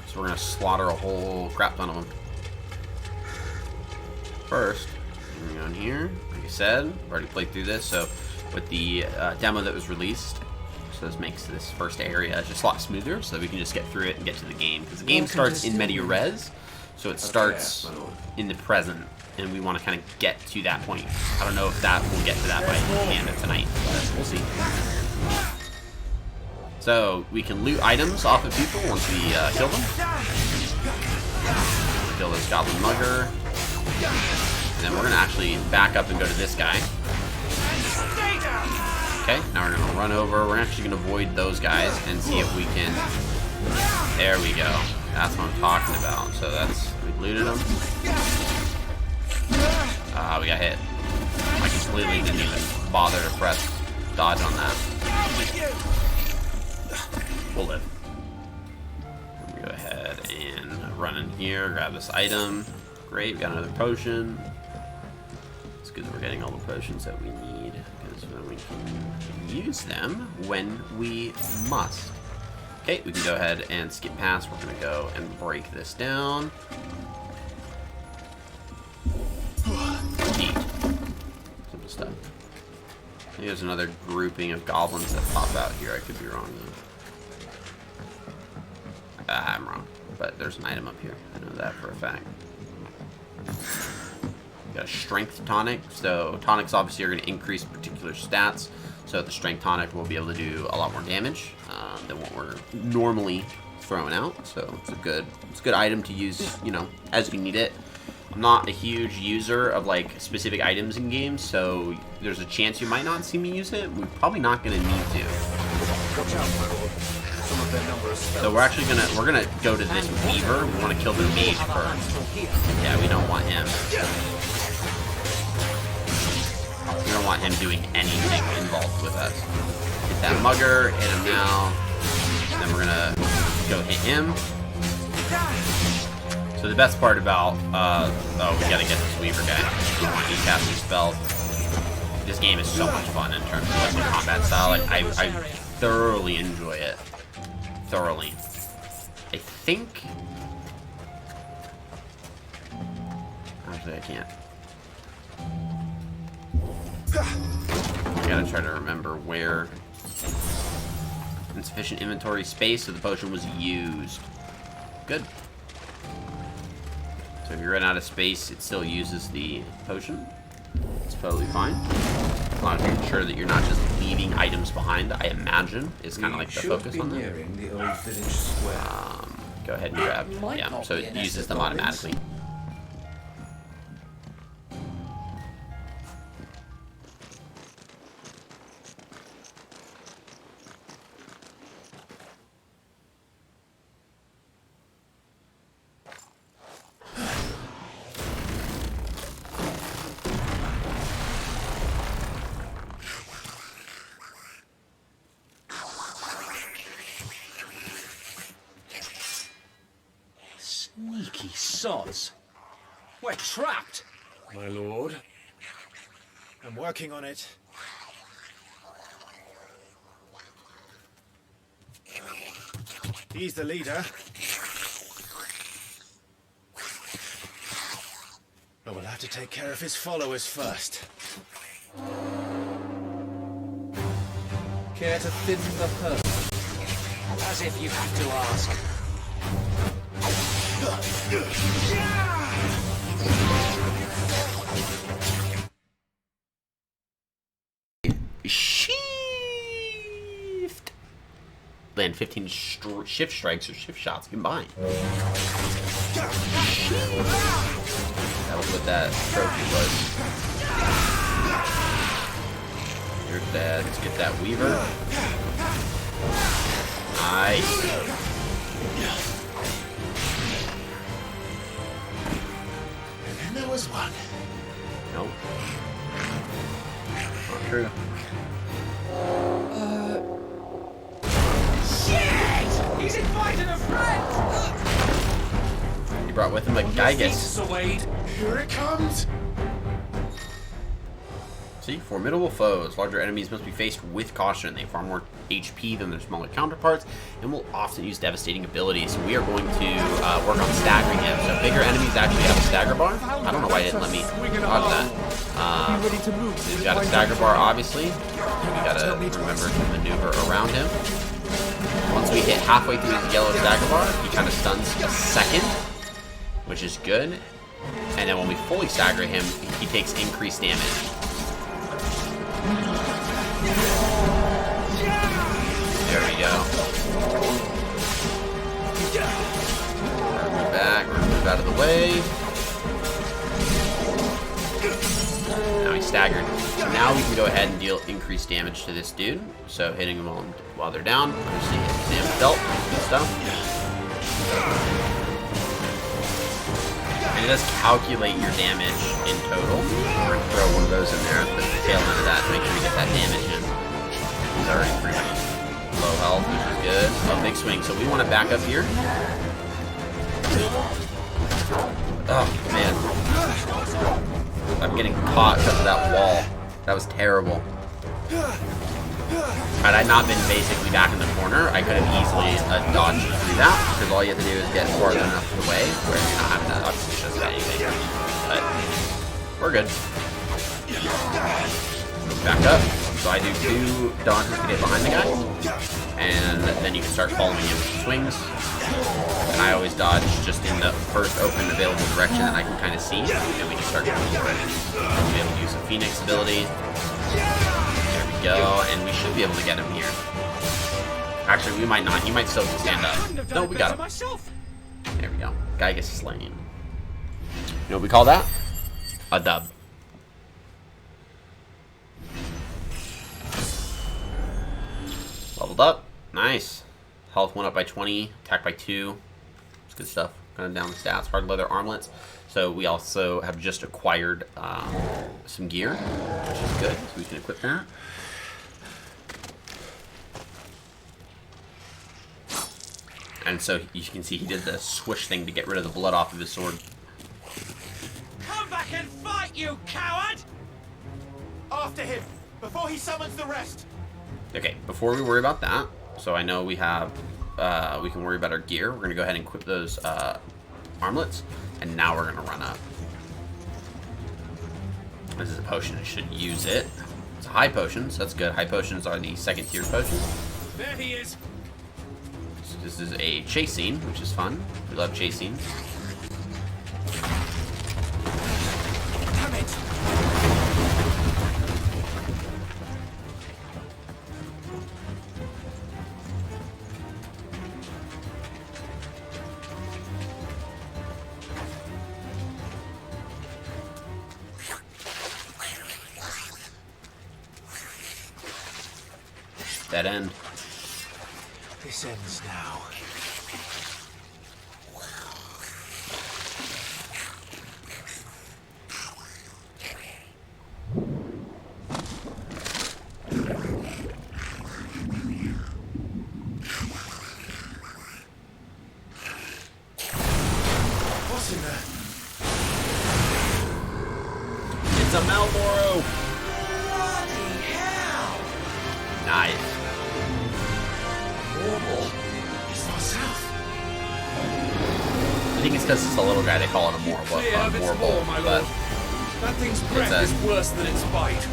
Speaker 1: So we're going to slaughter a whole crap ton of them. First, we're going here. Like I said, I've already played through this, so with the demo that was released, so this makes this first area just a lot smoother, so that we can just get through it and get to the game. Because the game starts in media res, so it starts in the present, and we want to kind of get to that point. I don't know if we'll get to that by the end of tonight, but we'll see. So we can loot items off of people once we kill them. Kill this goblin mugger. And then we're going to actually back up and go to this guy. Okay, now we're going to run over. We're actually going to avoid those guys and see if we can... There we go. That's what I'm talking about. So we looted them. We got hit. I completely didn't even bother to press dodge on that. We'll live. Go ahead and run in here, grab this item. Great, we got another potion. It's good that we're getting all the potions that we need, because we can use them when we must. Okay, we can go ahead and skip past. We're going to go and break this down. Eat. Simple stuff. I think there's another grouping of goblins that pop out here. I could be wrong, though. I'm wrong, but there's an item up here. I know that for a fact. Got a strength tonic. So tonics obviously are going to increase particular stats. So the strength tonic will be able to do a lot more damage than what we're normally throwing out. So it's a good item to use, you know, as you need it. not a huge user of like specific items in games, so there's a chance you might not see me use it. We're probably not gonna need to. So we're actually gonna go to this Weaver. We want to kill the mage first. Yeah, we don't want him. We don't want him doing anything involved with us. Hit that mugger, hit him now. And then we're gonna go hit him. So the best part about, oh, we gotta get this Weaver guy. He casts his spell. This game is so much fun in terms of like the combat style. Like, I thoroughly enjoy it. Thoroughly. I think... Actually, I can't. I gotta try to remember where... Insufficient inventory space, so the potion was used. Good. So if you run out of space, it still uses the potion. It's totally fine. As long as you're sure that you're not just leaving items behind, I imagine, is kind of like the focus on that.
Speaker 17: The old village square.
Speaker 1: Go ahead and grab. Yeah, so it uses them automatically.
Speaker 7: Sneaky sods. We're trapped.
Speaker 21: My lord.
Speaker 17: I'm working on it. He's the leader. But we'll have to take care of his followers first.
Speaker 7: Care to thin the herd? As if you have to ask.
Speaker 1: Shift. Land 15 shift strikes or shift shots combined. That was what that trophy was. You're dead. Let's get that Weaver. Nice.
Speaker 2: And then there was one.
Speaker 1: Nope. Not true.
Speaker 7: Shit! He's invited a friend!
Speaker 1: He brought with him a Gygus.
Speaker 2: Here it comes!
Speaker 1: See, formidable foes. Larger enemies must be faced with caution. They have far more HP than their smaller counterparts and will often use devastating abilities. So we are going to work on staggering him. So bigger enemies actually have a stagger bar. I don't know why it didn't let me dodge that. He's got a stagger bar, obviously. We gotta remember to maneuver around him. Once we hit halfway through his yellow stagger bar, he kind of stuns a second, which is good. And then when we fully stagger him, he takes increased damage. There we go. We're gonna move back, we're gonna move out of the way. Now he's staggered. So now we can go ahead and deal increased damage to this dude. So hitting them while they're down. Obviously, damage dealt. Good stuff. And it does calculate your damage in total. We're going to throw one of those in there at the tail end of that to make sure we get that damage in. He's already pretty low health, which is good. Oh, big swing. So we want to back up here. Oh, man. I'm getting caught because of that wall. That was terrible. Had I not been basically back in the corner, I could have easily dodged through that, because all you have to do is get farther enough away where you're not having to obviously just anything. But we're good. Back up. So I do 2 dodges to get behind the guy, and then you can start following him with swings. And I always dodge just in the first open available direction that I can kind of see, and we just start going for it. We'll be able to use the Phoenix ability. There we go, and we should be able to get him here. Actually, we might not. He might still stand up. No, we got him. There we go. Gygus slain. You know what we call that? A dub. Leveled up. Nice. Health went up by 20. Attack by 2. It's good stuff. Kind of down the stats. Hard leather armlets. So we also have just acquired some gear, which is good. So we can equip that. And so you can see he did the swish thing to get rid of the blood off of his sword.
Speaker 4: Come back and fight, you coward! After him, before he summons the rest.
Speaker 1: Okay, before we worry about that, so I know we have, we can worry about our gear. We're gonna go ahead and equip those armlets, and now we're gonna run up. This is a potion. I should use it. It's a high potion, so that's good. High potions are the second tier potions.
Speaker 4: There he is.
Speaker 1: So this is a chase scene, which is fun. We love chase scenes.
Speaker 4: Damn it!
Speaker 1: That end.
Speaker 4: This ends now. What's in there?
Speaker 1: It's a Malboro.
Speaker 4: Bloody hell!
Speaker 1: Nice.
Speaker 4: It's not south.
Speaker 1: I think it's because it's a little guy. They call it a Morbull. But
Speaker 4: That thing's breath is worse than its bite.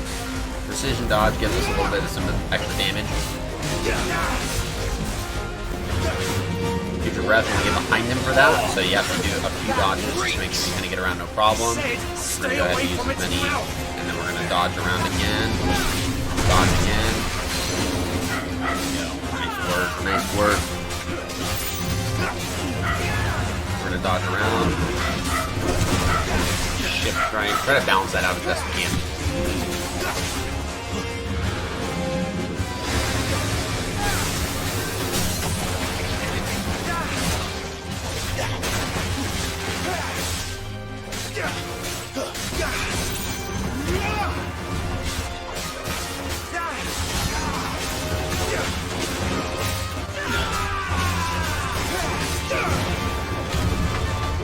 Speaker 1: precision dodge gives us a little bit of some extra damage. Future breath will get behind him for that, so you have to do a few dodges to make sure you kind of get around no problem. We're gonna go ahead and use as many, and then we're gonna dodge around again. Dodge again. Nice work. Nice work. We're gonna dodge around. Shift right. Try to balance that out as best we can.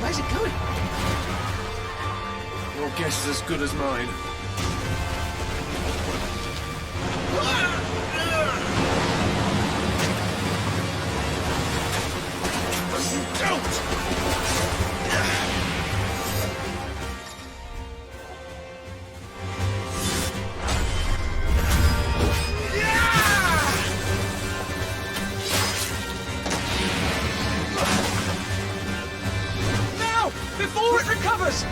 Speaker 4: Where's it going? Your guess is as good as mine. Don't! Now! Before it recovers!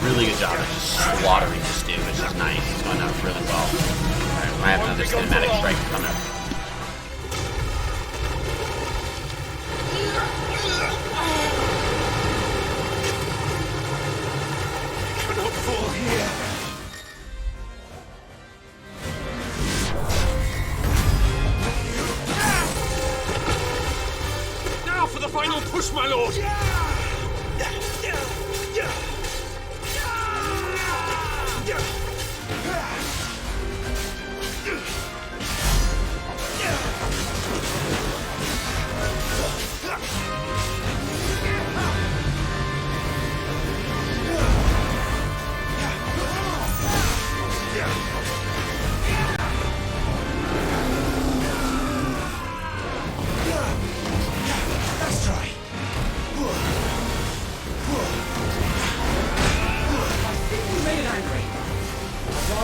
Speaker 1: Really good job of just slaughtering this dude, which is nice. It's going out really well. Alright, I have another cinematic strike coming up.
Speaker 4: Cannot fall here. Now for the final push, my lord!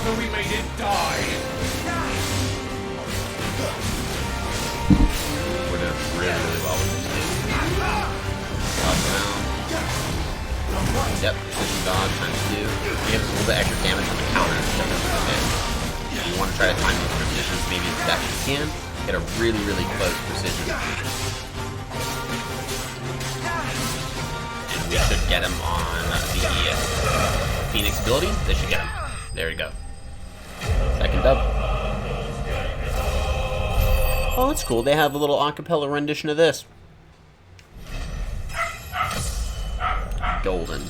Speaker 20: after we made it die.
Speaker 1: We're doing really, really well with this dude. Up down. Yep, precision dodge times 2. It gives us a little bit extra damage on the counter. You want to try to time these precisions maybe as best you can. Get a really, really close precision. And we should get him on the Phoenix ability. They should get him. There we go. Second dub. Oh, that's cool. They have a little acapella rendition of this. Golden.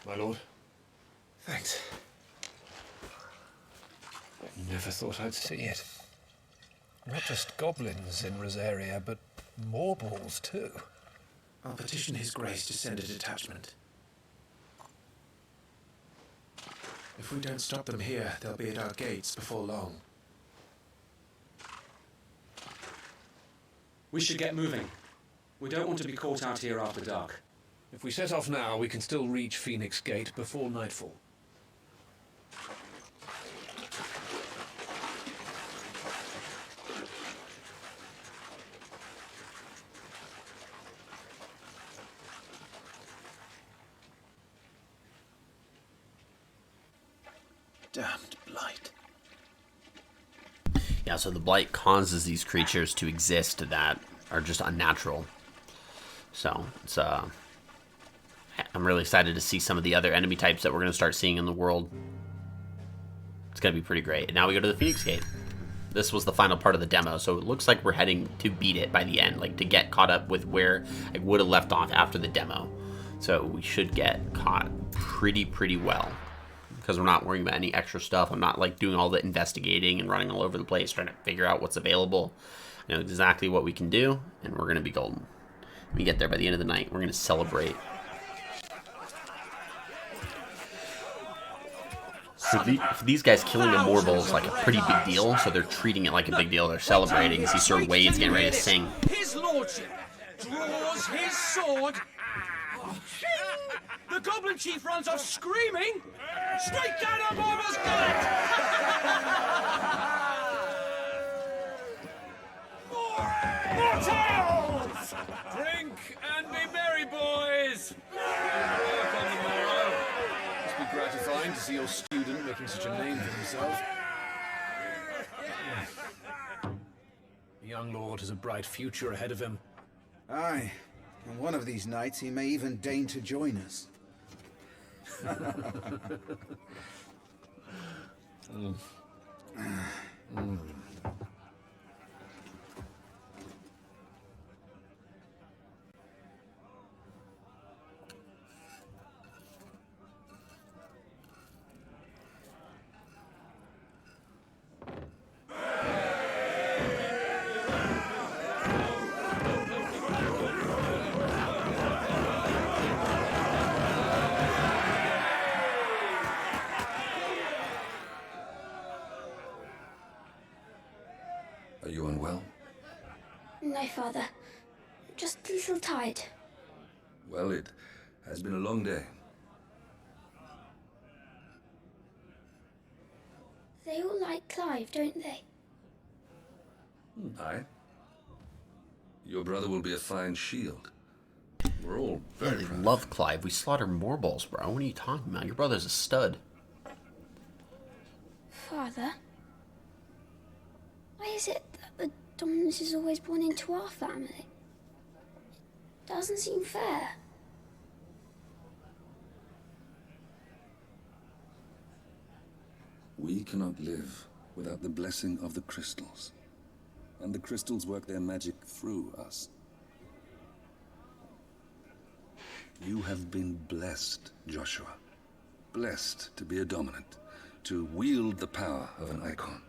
Speaker 20: My lord.
Speaker 17: Thanks.
Speaker 20: Never thought I'd see it. Not just goblins in Rosaria, but morbals too.
Speaker 17: I'll petition His Grace to send a detachment. If we don't stop them here, they'll be at our gates before long.
Speaker 7: We should get moving. We don't want to be caught out here after dark.
Speaker 20: If we set off now, we can still reach Phoenix Gate before nightfall.
Speaker 17: Damned blight.
Speaker 1: Yeah, so the blight causes these creatures to exist that are just unnatural. So it's I'm really excited to see some of the other enemy types that we're going to start seeing in the world. It's going to be pretty great. And now we go to the Phoenix Gate. This was the final part of the demo, so it looks like we're heading to beat it by the end, like to get caught up with where I would have left off after the demo. So we should get caught pretty well, because we're not worrying about any extra stuff. I'm not like doing all the investigating and running all over the place trying to figure out what's available. I know exactly what we can do, and we're going to be golden. When we get there by the end of the night, we're going to celebrate. For these guys, killing a Morbol is like a pretty big deal, so they're treating it like a big deal. They're celebrating. You see Sir Wade's getting ready to sing.
Speaker 4: His lordship draws his sword. The goblin chief runs off screaming. Straight down a barber's gullet.
Speaker 21: Mortals! Drink and be merry, boys! Work on the morrow.
Speaker 20: Must be gratifying to see your student making such a name for himself. The young lord has a bright future ahead of him.
Speaker 10: Aye, and one of these nights he may even deign to join us.
Speaker 18: Are you unwell?
Speaker 11: No, Father. Just a little tired.
Speaker 18: Well, it has been a long day.
Speaker 11: They all like Clive, don't they?
Speaker 18: Aye. Your brother will be a fine shield. We're all very
Speaker 1: proud. Love Clive. We slaughter Morbols, bro. What are you talking about? Your brother's a stud.
Speaker 11: Father? Why is it that the dominance is always born into our family? It doesn't seem fair.
Speaker 18: We cannot live without the blessing of the crystals. And the crystals work their magic through us. You have been blessed, Joshua. Blessed to be a dominant, to wield the power of an Eikon.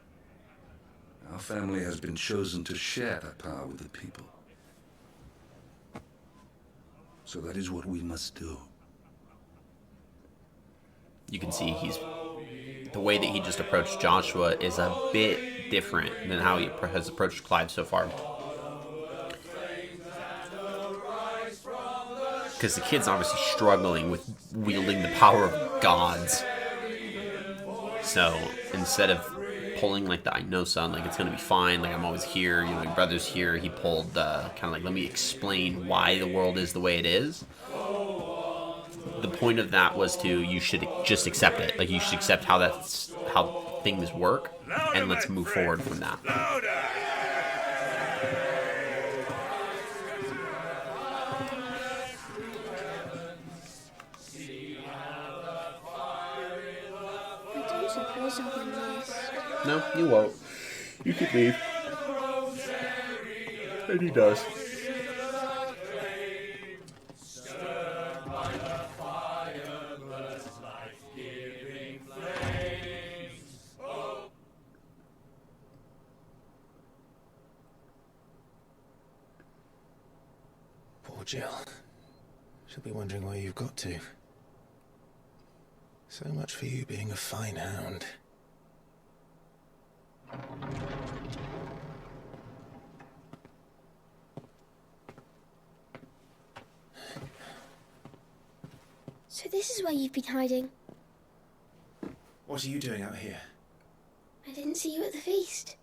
Speaker 18: Our family has been chosen to share that power with the people. So that is what we must do.
Speaker 1: you can see the way that he just approached Joshua is a bit different than how he has approached Clive so far. Because the kid's obviously struggling with wielding the power of gods. So instead of pulling like the I know son, like it's gonna be fine, like I'm always here, you know, your brother's here, he pulled kind of like, let me explain why the world is the way it is. The point of that was you should just accept it. Like you should accept how things work, and let's move forward from that. No, you won't. You can leave. And he does.
Speaker 17: Poor Jill. She'll be wondering where you've got to. So much for you being a fine hound.
Speaker 11: So this is where you've been hiding.
Speaker 17: What are you doing out here?
Speaker 11: I didn't see you at the feast.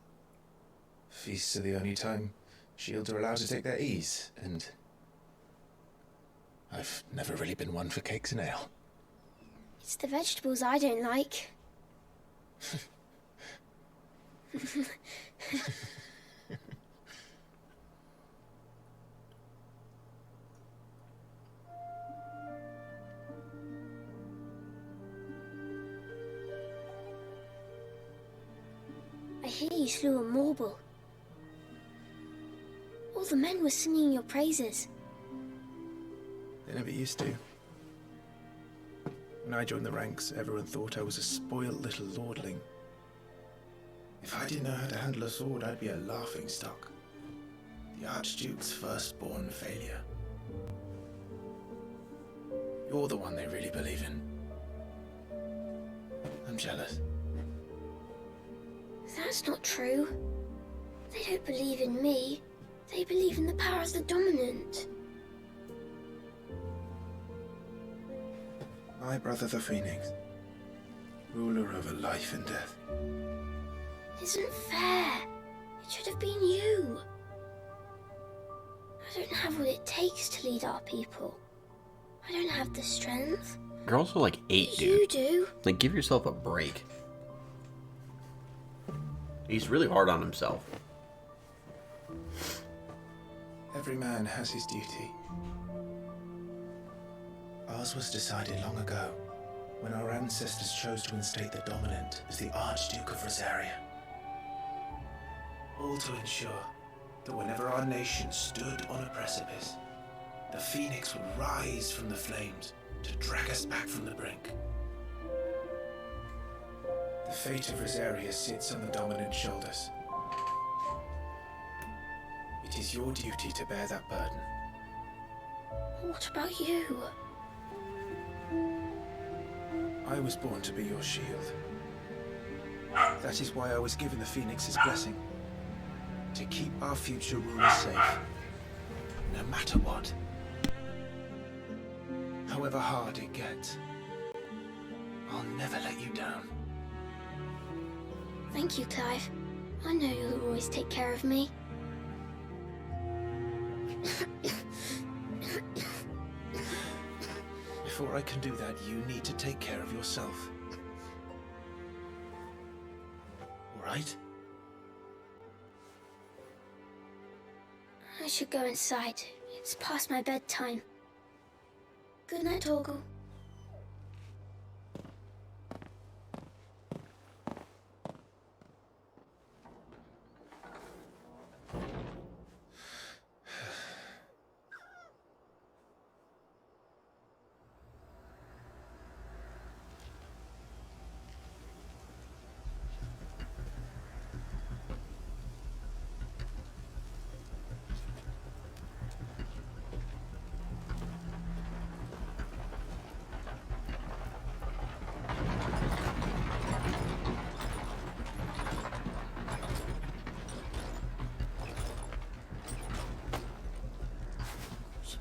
Speaker 17: Feasts are the only time shields are allowed to take their ease, and I've never really been one for cakes and ale.
Speaker 11: It's the vegetables I don't like. I hear you slew a marble. All the men were singing your praises.
Speaker 17: They never used to. When I joined the ranks, everyone thought I was a spoiled little lordling. If I didn't know how to handle a sword, I'd be a laughingstock. The Archduke's firstborn failure. You're the one they really believe in. I'm jealous.
Speaker 11: That's not true. They don't believe in me. They believe in the power of the Dominant.
Speaker 17: My brother the Phoenix, ruler over life and death.
Speaker 11: Isn't fair. It should have been you. I don't have what it takes to lead our people. I don't have the strength.
Speaker 1: You're also like 8, dude.
Speaker 11: You do.
Speaker 1: Like, give yourself a break. He's really hard on himself.
Speaker 17: Every man has his duty. Ours was decided long ago, when our ancestors chose to instate the Dominant as the Archduke of Rosaria. All to ensure that whenever our nation stood on a precipice, the Phoenix would rise from the flames to drag us back from the brink. The fate of Rosaria sits on the Dominant's shoulders. It is your duty to bear that burden.
Speaker 11: What about you?
Speaker 17: I was born to be your shield. That is why I was given the Phoenix's blessing. To keep our future rulers safe. No matter what. However hard it gets. I'll never let you down.
Speaker 11: Thank you, Clive. I know you'll always take care of me.
Speaker 17: Before I can do that, you need to take care of yourself. All right?
Speaker 11: I should go inside. It's past my bedtime. Good night, Torgal.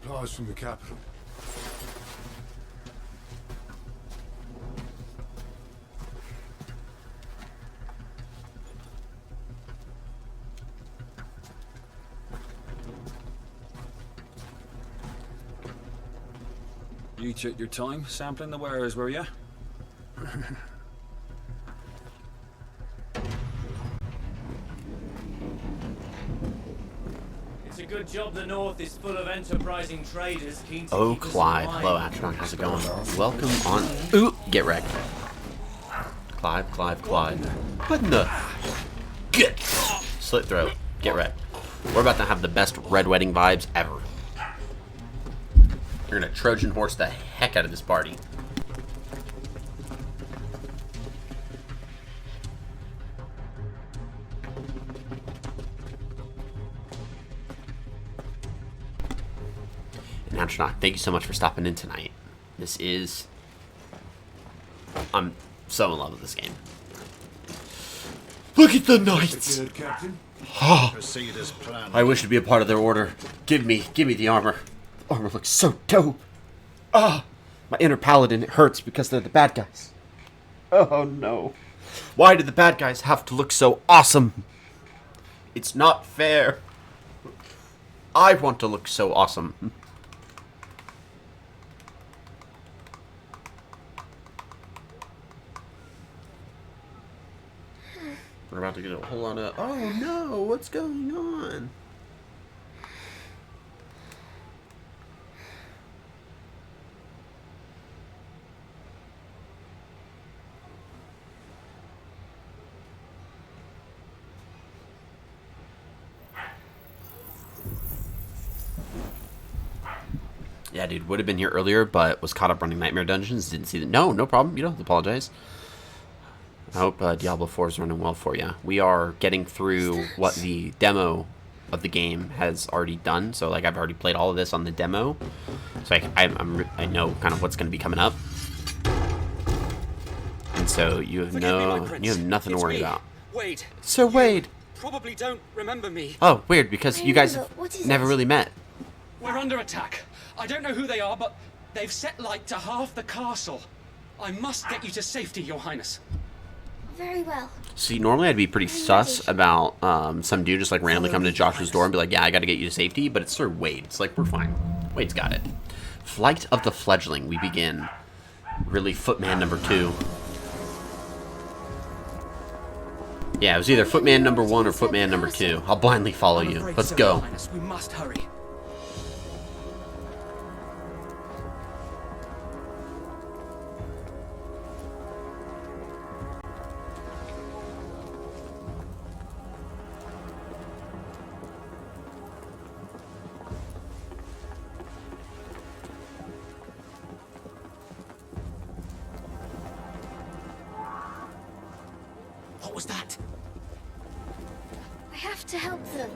Speaker 5: Supplies from the capital.
Speaker 3: You took your time sampling the wares, were you?
Speaker 8: It's a good job the North is full of enterprising traders keen to
Speaker 1: Oh,
Speaker 8: keep us
Speaker 1: Clive.
Speaker 8: in line.
Speaker 1: Hello, Atronach. How's it going? Welcome on. Ooh, get wrecked. Clive. What in the? Get. Slit throat. Get wrecked. We're about to have the best Red Wedding vibes ever. You're gonna Trojan horse the heck out of this party. And Atronach, thank you so much for stopping in tonight. This is... I'm so in love with this game. Look at the knights! Oh, I wish to be a part of their order. Give me the armor. The armor looks so dope. Ah, my inner paladin, it hurts because they're the bad guys. Oh no. Why do the bad guys have to look so awesome? It's not fair. I want to look so awesome. We're about to get a whole lot of... Oh no, what's going on? Yeah, dude, would have been here earlier, but was caught up running Nightmare Dungeons. Didn't see that. No problem. You don't have to apologize. I hope Diablo 4 is running well for you. We are getting through what the demo of the game has already done. So, like, I've already played all of this on the demo. So, I know kind of what's going to be coming up. And so you have nothing to worry about.
Speaker 22: Wade.
Speaker 1: Sir Wade.
Speaker 22: Probably don't remember me.
Speaker 1: Oh, weird, because you guys have never really met.
Speaker 22: We're under attack. I don't know who they are, but they've set light to half the castle. I must get you to safety, Your Highness.
Speaker 11: Very well.
Speaker 1: See, normally I'd be pretty sus about some dude just like randomly coming to Josh's door and be like, yeah, I gotta get you to safety, but it's Sir Wade. It's like, we're fine. Wade's got it. Flight of the Fledgling, we begin. Really, Footman number 2. Yeah, it was either Footman number 1 or Footman number 2. I'll blindly follow you. Let's go.
Speaker 22: We must hurry.
Speaker 11: What was that? I have to help them.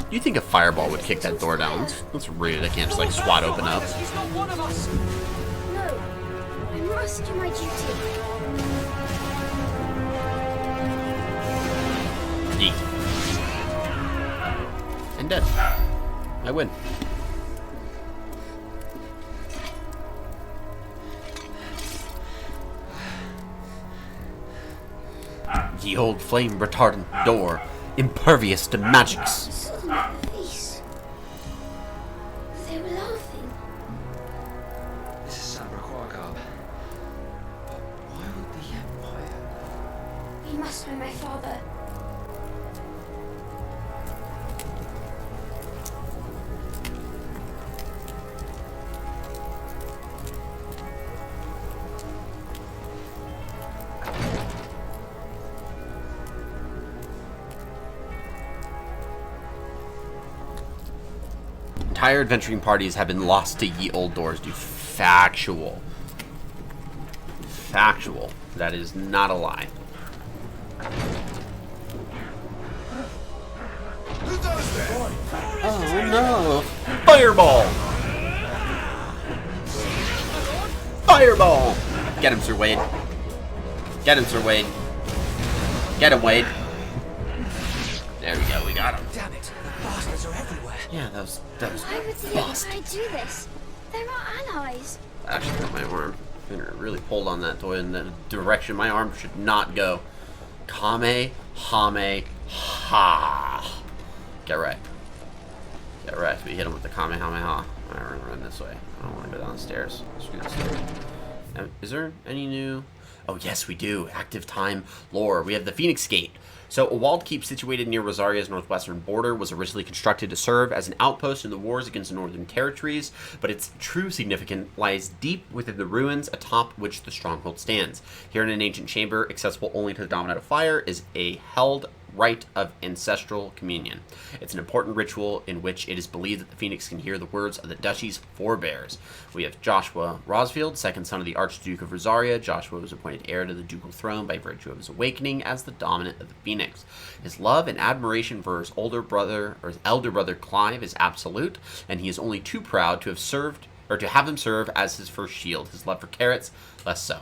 Speaker 1: You think a fireball would kick that door down? That's rude. I can't just like swat open up.
Speaker 22: He's not one of us.
Speaker 11: No, I must do my duty.
Speaker 1: Yeet. And dead. I win. Ye old flame retardant door, impervious to magics.
Speaker 11: I saw them at the feast. They were laughing.
Speaker 3: This is Sabra Quagab. But why would the Empire?
Speaker 11: We must find my father.
Speaker 1: Entire adventuring parties have been lost to ye old doors, dude. Factual. Factual. That is not a lie. Oh no! Fireball! Fireball! Get him, Sir Wade. Get him, Sir Wade. Get him, Wade. There we go, we got him.
Speaker 7: Damn it, the bastards are everywhere.
Speaker 1: Yeah, that was
Speaker 11: Why would the Eikon do this? They're our allies.
Speaker 1: actually hurt my arm. I'm gonna really pulled on that toy in the direction my arm should not go. Kame, Hame, Ha. Get wrecked. Get wrecked. We hit him with the Kame, Hame, Ha. Alright, we're gonna run this way. I don't want to go down the stairs. Let's do the stairs. Is there any new... Oh, yes, we do. Active time lore. We have the Phoenix Gate. So, a walled keep situated near Rosaria's northwestern border was originally constructed to serve as an outpost in the wars against the northern territories, but its true significance lies deep within the ruins atop which the stronghold stands. Here in an ancient chamber, accessible only to the Dominant of Fire, is a held rite of ancestral communion. It's an important ritual in which it is believed that the Phoenix can hear the words of the duchy's forebears. We have Joshua Rosfield, second son of the Archduke of Rosaria. Joshua was appointed heir to the ducal throne by virtue of his awakening as the dominant of the Phoenix. His love and admiration for his elder brother Clive is absolute, and he is only too proud to have him serve as his first shield. His love for carrots, less so.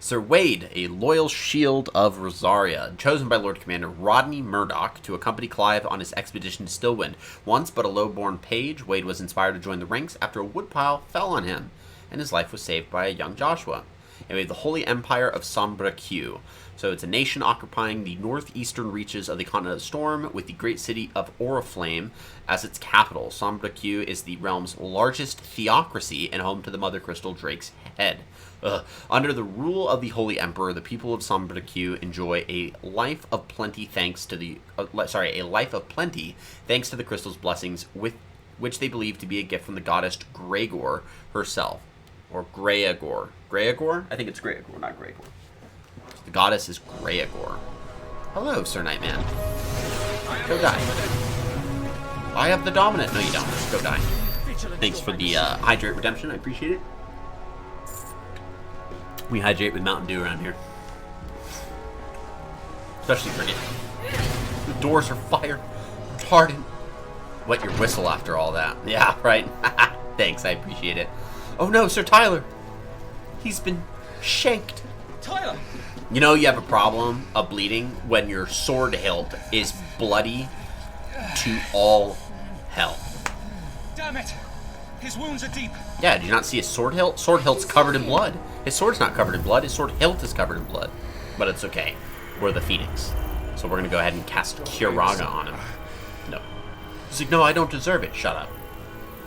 Speaker 1: Sir Wade, a loyal shield of Rosaria, chosen by Lord Commander Rodney Murdoch to accompany Clive on his expedition to Stillwind. Once but a low-born page, Wade was inspired to join the ranks after a woodpile fell on him, and his life was saved by a young Joshua. And we have the Holy Empire of Sombre Q. So it's a nation occupying the northeastern reaches of the Continent of Storm, with the great city of Oriflame as its capital. Sombre Q is the realm's largest theocracy and home to the Mother Crystal Drake's head. Under the rule of the Holy Emperor, the people of Sombre Q enjoy a life of plenty thanks to the crystal's blessings, with which they believe to be a gift from the goddess Gregor herself, or Greagor. Greagor? I think it's Greagor, not Gregor. The goddess is Greagor. Hello, Sir Nightman. Go die. I have the dominant. No, you don't. Go die. Thanks for the hydrate redemption. I appreciate it. We hydrate with Mountain Dew around here. Especially Frigate. The doors are fire retardant. Wet your whistle after all that. Yeah, right. Thanks, I appreciate it. Oh no, Sir Tyler. He's been shanked.
Speaker 22: Tyler!
Speaker 1: You know you have a problem of bleeding when your sword hilt is bloody to all hell.
Speaker 22: Damn it! His wounds are deep.
Speaker 1: Yeah, did you not see his sword hilt? Sword hilt's covered in blood. His sword's not covered in blood. His sword hilt is covered in blood. But it's okay. We're the Phoenix. So we're going to go ahead and cast Kiraga on him. No. He's like, no, I don't deserve it. Shut up.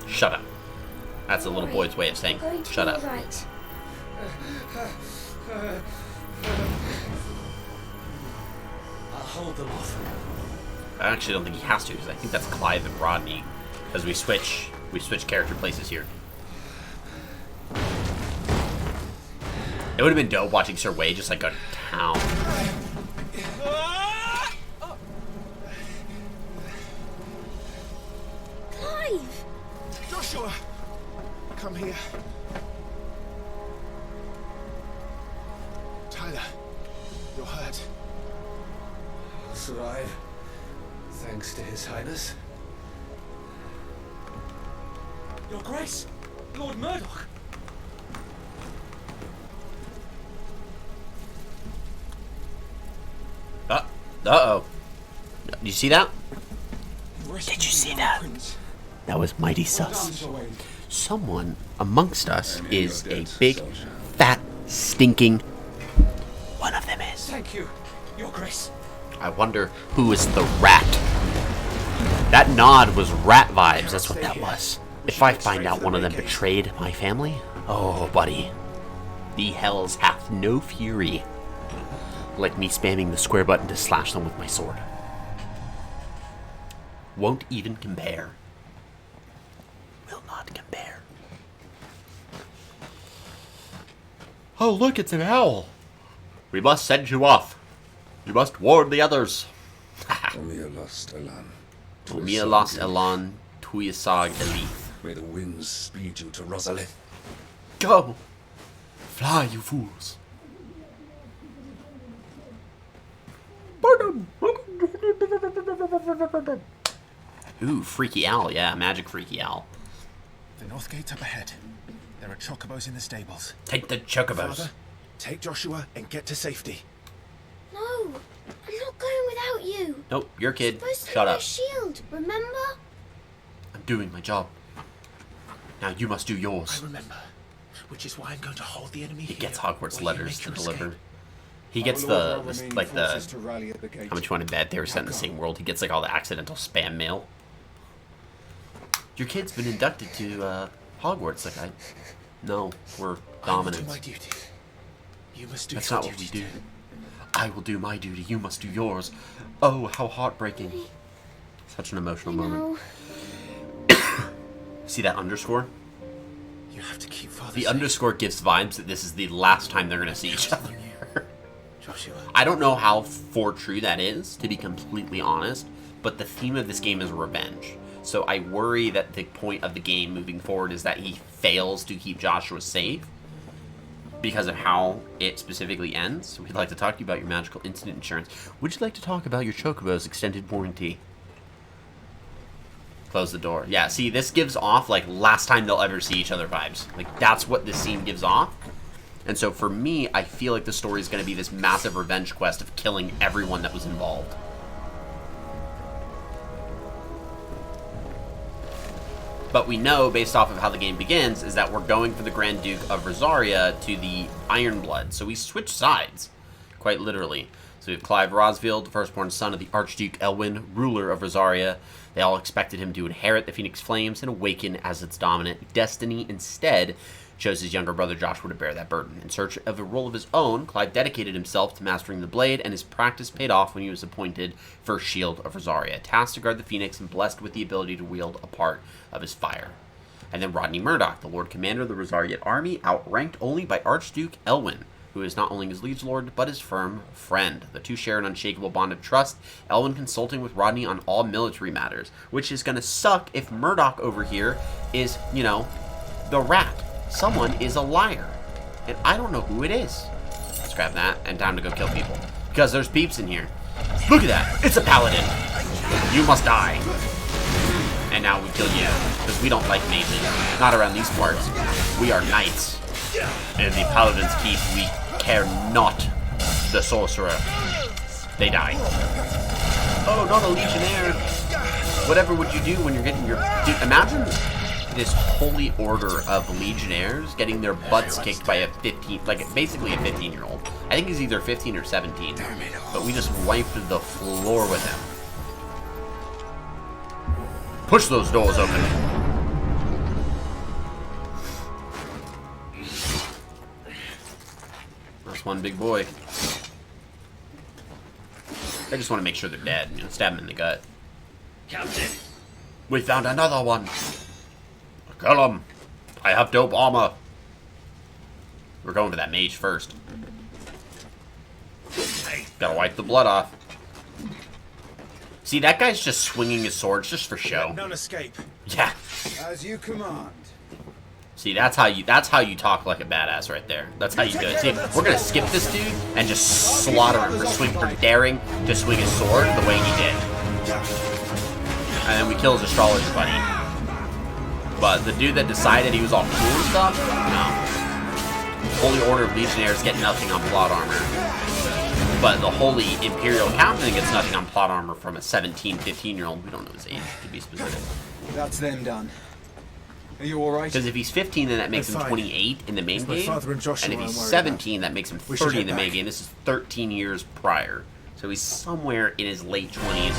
Speaker 1: Shut up. That's a little boy's way of saying, shut up.
Speaker 11: Right.
Speaker 22: I'll hold them off.
Speaker 1: I actually don't think he has to, because I think that's Clive and Rodney. Because we switch character places here. It would have been dope watching Sir Wade just like go to town.
Speaker 11: Clive!
Speaker 4: Joshua! Come here. Tyler, you're hurt.
Speaker 21: Survive, thanks to His Highness.
Speaker 22: Your Grace, Lord Murdoch.
Speaker 1: Uh-oh. Did you see that? Did you see that? That was mighty sus. Someone amongst us is a big, fat, stinking... One of them is.
Speaker 22: Thank you, Your Grace.
Speaker 1: I wonder who is the rat. That nod was rat vibes, that's what that was. If I find out one of them betrayed my family, oh, buddy. The hells hath no fury like me spamming the square button to slash them with my sword. Won't even compare. Will not compare. Oh, look, it's an owl. We must send you off. You must warn the others.
Speaker 18: Omia lost Elan.
Speaker 1: Omia lost Elan, Tuyasag Elith.
Speaker 18: May the winds speed you to Rosalia.
Speaker 1: Go! Fly, you fools! Ooh, freaky owl. Yeah, magic freaky owl.
Speaker 4: The north gate's up ahead. There are chocobos in the stables.
Speaker 1: Take the chocobos.
Speaker 4: Father,
Speaker 17: Take Joshua and get to safety.
Speaker 11: No, I'm not going without you.
Speaker 1: Nope, you're a kid.
Speaker 11: Supposed to
Speaker 1: Shut
Speaker 11: be
Speaker 1: up.
Speaker 11: my shield, remember?
Speaker 1: I'm doing my job. Now you must do yours.
Speaker 17: I remember. Which is why I'm going to hold the enemy.
Speaker 1: He gets
Speaker 17: here
Speaker 1: Hogwarts
Speaker 17: while you
Speaker 1: letters
Speaker 17: make
Speaker 1: to
Speaker 17: your
Speaker 1: deliver.
Speaker 17: escape.
Speaker 1: He gets
Speaker 10: I will order
Speaker 1: the
Speaker 10: our remaining
Speaker 1: like the
Speaker 10: forces to rally at the gate.
Speaker 1: how much you want to bet they were set in the same world. He gets like all the accidental spam mail. Your kid's been inducted to Hogwarts. Like no, we're dominant.
Speaker 17: I will do my duty. You must do
Speaker 1: That's
Speaker 17: your
Speaker 1: not what we
Speaker 17: duty
Speaker 1: do.
Speaker 17: too.
Speaker 1: I will do my duty. You must do yours. Oh, how heartbreaking! Such an emotional moment. See that underscore?
Speaker 17: You have to keep Father
Speaker 1: The
Speaker 17: safe.
Speaker 1: underscore gives vibes that this is the last time they're gonna see each other.
Speaker 17: Joshua.
Speaker 1: I don't know how for true that is, to be completely honest, but the theme of this game is revenge. So I worry that the point of the game moving forward is that he fails to keep Joshua safe because of how it specifically ends. We'd like to talk to you about your magical incident insurance. Would you like to talk about your Chocobo's extended warranty? Close the door. Yeah, see, this gives off, like, last time they'll ever see each other vibes. Like, that's what this scene gives off. And so for me, I feel like the story is going to be this massive revenge quest of killing everyone that was involved. But we know, based off of how the game begins, is that we're going for the Grand Duke of Rosaria to the Ironblood. So we switch sides, quite literally. So we have Clive Rosfield, the firstborn son of the Archduke Elwin, ruler of Rosaria. They all expected him to inherit the Phoenix Flames and awaken as its dominant destiny. Instead, chose his younger brother Joshua to bear that burden. In search of a role of his own, Clive dedicated himself to mastering the blade, and his practice paid off when he was appointed First Shield of Rosaria, tasked to guard the Phoenix and blessed with the ability to wield a part of his fire. And then Rodney Murdoch, the Lord Commander of the Rosarian army, outranked only by Archduke Elwin, who is not only his liege lord, but his firm friend. The two share an unshakable bond of trust, Elwin consulting with Rodney on all military matters, which is going to suck if Murdoch over here is, you know, the rat. Someone is a liar, and I don't know who it is. Let's grab that, and time to go kill people. Because there's peeps in here. Look at that! It's a paladin! You must die! And now we kill you, because we don't like mages. Not around these parts. We are knights. And the paladins keep, we care not the sorcerer. They die. Oh, not a legionnaire! Whatever would you do when you're getting your... Dude, imagine this holy order of legionnaires getting their butts kicked by a 15, like basically a 15-year-old. I think he's either 15 or 17, but we just wiped the floor with him. Push those doors open. That's one big boy. I just want to make sure they're dead, you know, stab them in the gut.
Speaker 5: Captain!
Speaker 1: We found another one! Kill him! I have dope armor! We're going to that mage first. Gotta wipe the blood off. See, that guy's just swinging his swords just for show.
Speaker 17: None escape.
Speaker 1: Yeah.
Speaker 10: As you command.
Speaker 1: See, that's how you talk like a badass right there. That's how you do it. See, we're gonna skip this dude and just slaughter him for daring to swing his sword the way he did. And then we kill his astrologer buddy. But the dude that decided he was all cool and stuff, no. Holy Order of Legionnaires get nothing on plot armor. But the Holy Imperial Captain gets nothing on plot armor from a 17, 15-year-old. We don't know his age, to be specific.
Speaker 10: That's them done. Are you alright?
Speaker 1: Because if he's 15, then that makes him 28 in the main game. And if he's 17, that makes him 30 in the main game. This is 13 years prior. So he's somewhere in his late 20s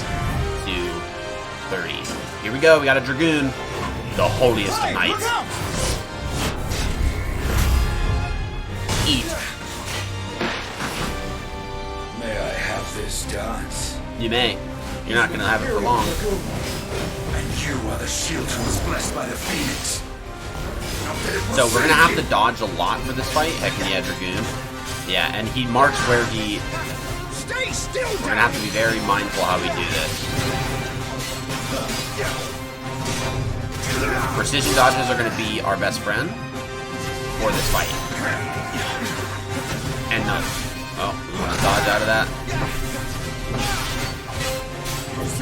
Speaker 1: to 30s. Here we go, we got a Dragoon. The holiest of knights. Eat.
Speaker 9: May I have this dance?
Speaker 1: You may. You're not gonna have it for long.
Speaker 9: And you are the shield who was blessed by the Phoenix.
Speaker 1: So we're gonna have to dodge a lot for this fight. Heck yeah, Dragoon. Yeah, and he marks where he...
Speaker 9: Stay still.
Speaker 1: We're gonna have to be very mindful how we do this. Precision dodges are gonna be our best friend for this fight. And no. Oh, we wanna dodge out of that.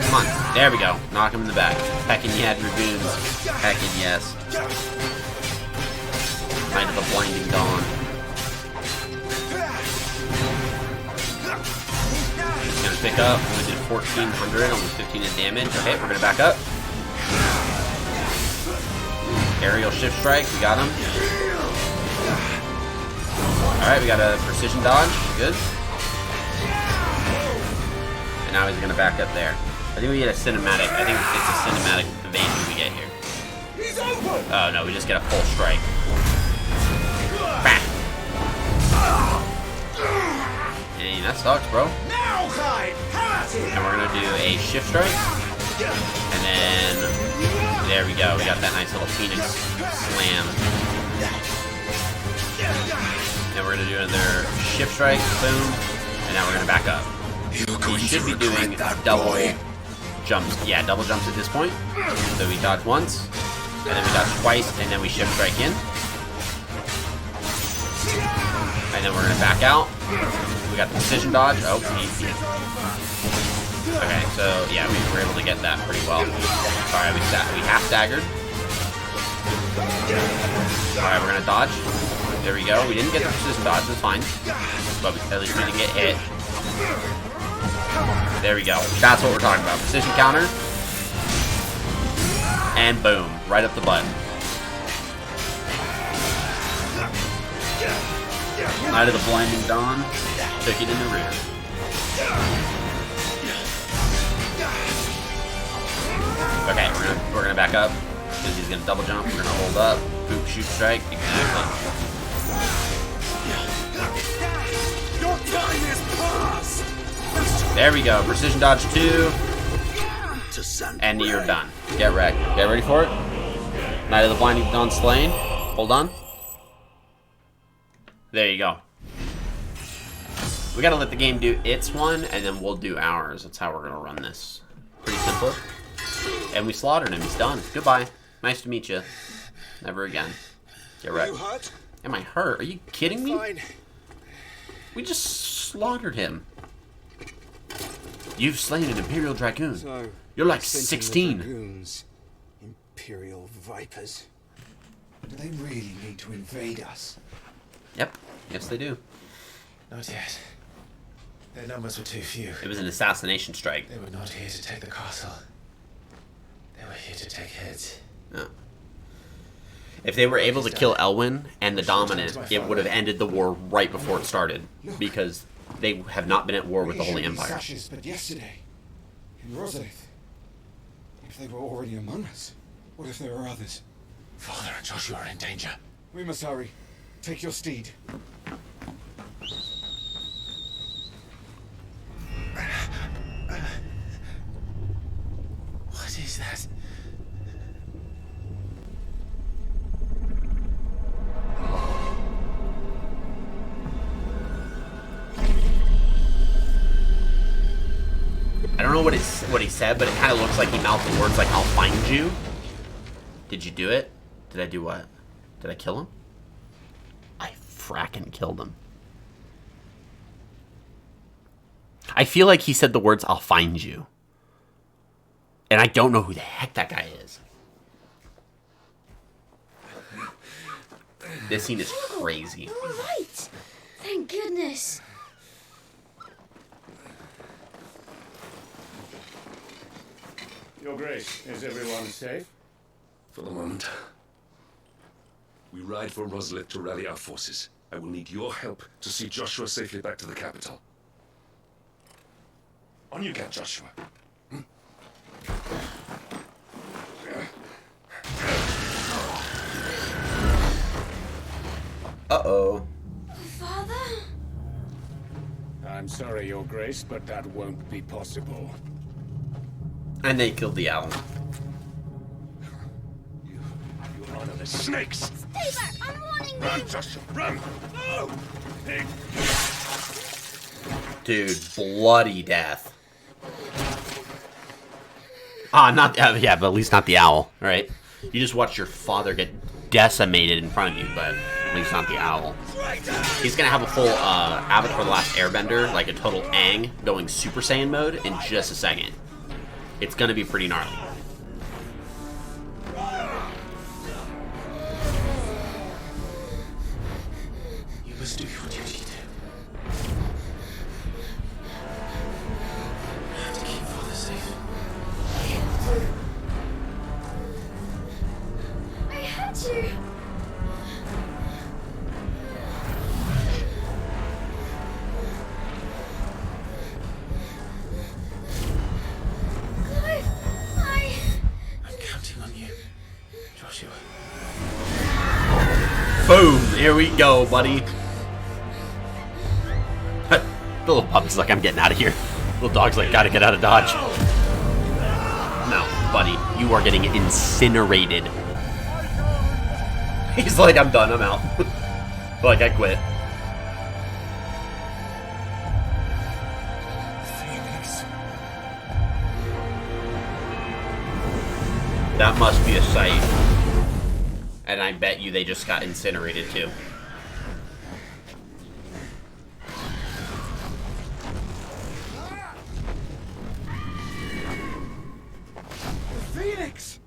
Speaker 1: Come on. There we go. Knock him in the back. Heckin' yeah, Dragoons. Heckin' yes. Night of the Blinding Dawn. pick up. We did 1,400, almost 15 in damage. Okay, we're gonna back up. Aerial shift strike, we got him. Alright, we got a precision dodge, good. And now he's gonna back up there. I think we get a cinematic, I think it's a cinematic evasion we get here. Oh no, we just get a full strike. Bam! Hey, that sucks, bro.
Speaker 4: Now, Clive,
Speaker 1: And we're gonna do a shift strike. And then, there we go. We got that nice little Phoenix slam. And we're gonna do another shift strike, boom. And now we're gonna back up. We should be doing double jumps. Yeah, double jumps at this point. So we dodge once, and then we dodge twice, and then we shift strike in. And then we're gonna back out. We got the precision dodge. Oh, easy. Okay, so yeah, we were able to get that pretty well. Alright, we half staggered. Alright, we're gonna dodge. There we go. We didn't get the precision dodge, that's fine. But at least we didn't get hit. There we go. That's what we're talking about. Precision counter. And boom. Right up the butt. Night of the Blinding Dawn. Took it in the rear. Okay, we're gonna back up. Because he's gonna double jump. We're gonna hold up. Boop, shoot, strike. Exactly.
Speaker 4: your time is past.
Speaker 1: There we go. Precision dodge 2. And you're done. Get wrecked. Get ready for it. Night of the Blinding Dawn slain. Hold on. There you go. We gotta let the game do its one, and then we'll do ours. That's how we're gonna run this. Pretty simple. And we slaughtered him. He's done. Goodbye. Nice to meet you. Never again. Get wrecked. Am I hurt? Are you kidding me?
Speaker 4: Fine.
Speaker 1: We just slaughtered him. You've slain an Imperial Dragoon.
Speaker 4: So,
Speaker 1: You're like
Speaker 4: sent in the
Speaker 1: 16.
Speaker 4: dragoons, Imperial vipers.
Speaker 10: Do they really need to invade us?
Speaker 1: Yep. Yes, they do.
Speaker 17: Not yet. Their numbers were too few.
Speaker 1: It was an assassination strike.
Speaker 17: They were not here to take the castle. They were here to take heads.
Speaker 1: No. If they were able to kill Elwyn and the Dominant, it would have ended the war right before it started. Because they have not been at war with the Holy Empire.
Speaker 10: Sashes, but yesterday, in Rosaria, if they were already among us, what if there are others?
Speaker 17: Father and Joshua are in danger.
Speaker 10: We must hurry. Take your steed.
Speaker 17: What is that?
Speaker 1: I don't know what he said, but it kind of looks like he mouthed the words like, I'll find you. Did you do it? Did I do what? Did I kill him? I fracking killed him. I feel like he said the words, I'll find you. And I don't know who the heck that guy is. This scene is crazy.
Speaker 11: All right. Thank goodness.
Speaker 5: Your Grace, is everyone safe?
Speaker 15: For the moment. We ride for Rosaria to rally our forces. I will need your help to see Joshua safely back to the capital. On you get, Joshua.
Speaker 1: Uh-oh.
Speaker 11: Father?
Speaker 21: I'm sorry, Your Grace, but that won't be possible.
Speaker 1: And they killed the owl.
Speaker 15: You honor the snakes!
Speaker 11: Stay back! I'm warning you!
Speaker 15: Run, Joshua, run!
Speaker 11: No!
Speaker 15: Pig!
Speaker 1: Dude, bloody death. Ah, not yeah, but at least not the owl, right? You just watched your father get decimated in front of you, but at least not the owl. He's gonna have a full Avatar: The Last Airbender, like a total Aang going Super Saiyan mode in just a second. It's gonna be pretty gnarly.
Speaker 17: You must do your duty too.
Speaker 1: Here we go, buddy. The little puppy's like, I'm getting out of here. Little dog's like, gotta get out of Dodge. No, buddy, you are getting incinerated. He's like, I'm done, I'm out. Like, I quit.
Speaker 2: Phoenix.
Speaker 1: That must be a sight. And I bet you they just got incinerated too.
Speaker 4: Phoenix!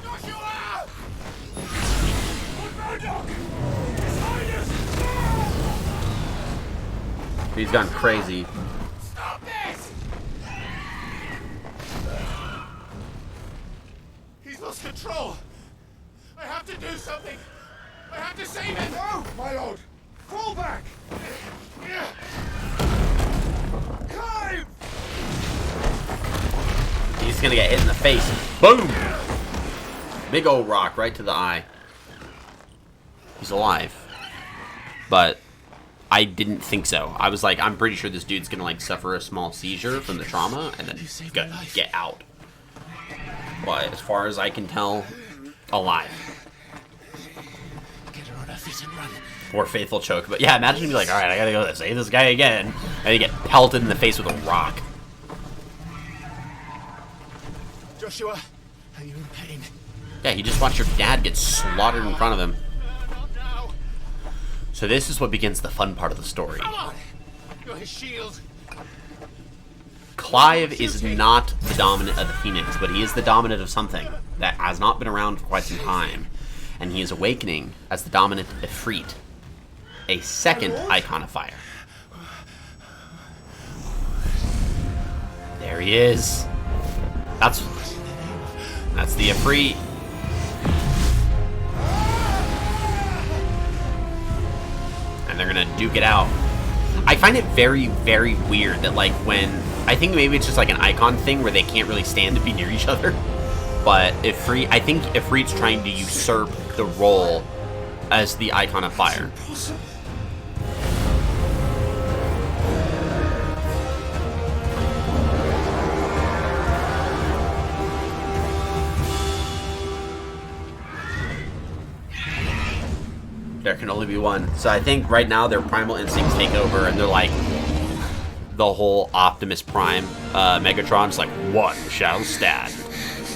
Speaker 4: Joshua!
Speaker 1: He's gone crazy.
Speaker 4: Stop this! He's lost control. I have to do something. I have to save him. No, my lord. Fall back. Clive!
Speaker 1: He's gonna get hit in the face. Boom! Big old rock right to the eye. He's alive. But I didn't think so. I was like, I'm pretty sure this dude's gonna like suffer a small seizure from the trauma and then get out. But as far as I can tell, alive.
Speaker 4: Get her on her feet and run.
Speaker 1: Poor faithful choke. But yeah, imagine you be like, alright, I gotta go save this guy again. And you get pelted in the face with a rock.
Speaker 4: Joshua, are you in pain?
Speaker 1: Yeah, he just watched your dad get slaughtered in front of him. So this is what begins the fun part of the story.
Speaker 4: Come on! You're his shield.
Speaker 1: Clive is not the dominant of the Phoenix, but he is the dominant of something that has not been around for quite some time. And he is awakening as the dominant Ifrit, a second Eikon of Fire. There he is. That's the Ifrit. And they're gonna duke it out. I find it very, very weird that like when I think maybe it's just like an Eikon thing where they can't really stand to be near each other. But Ifrit, I think Ifrit's trying to usurp the role as the Eikon of Fire. There can only be one. So I think right now their primal instincts take over and they're like the whole Optimus Prime Megatron's like, one shall stand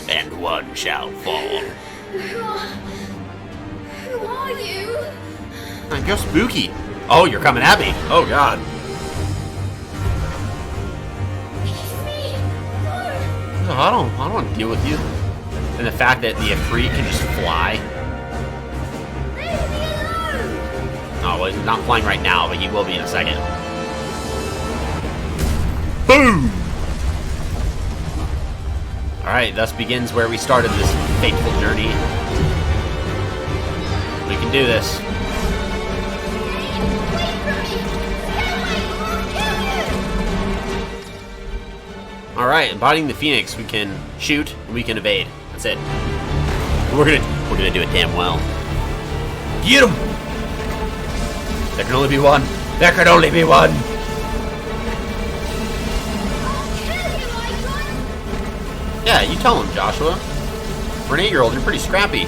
Speaker 1: and one shall fall.
Speaker 11: Who are you?
Speaker 1: You're spooky. Oh, you're coming at me. Oh god. No, I don't want to deal with you. And the fact that the Ifrit can just fly. Oh, well, he's not flying right now, but he will be in a second. Boom! Alright, thus begins where we started this fateful journey. We can do this. Alright, embodying the Phoenix, we can shoot and we can evade. That's it. We're gonna do it damn well. Get him! There can only be one. There can only be one. Yeah, you tell him, Joshua. For an 8-year-old, you're pretty scrappy.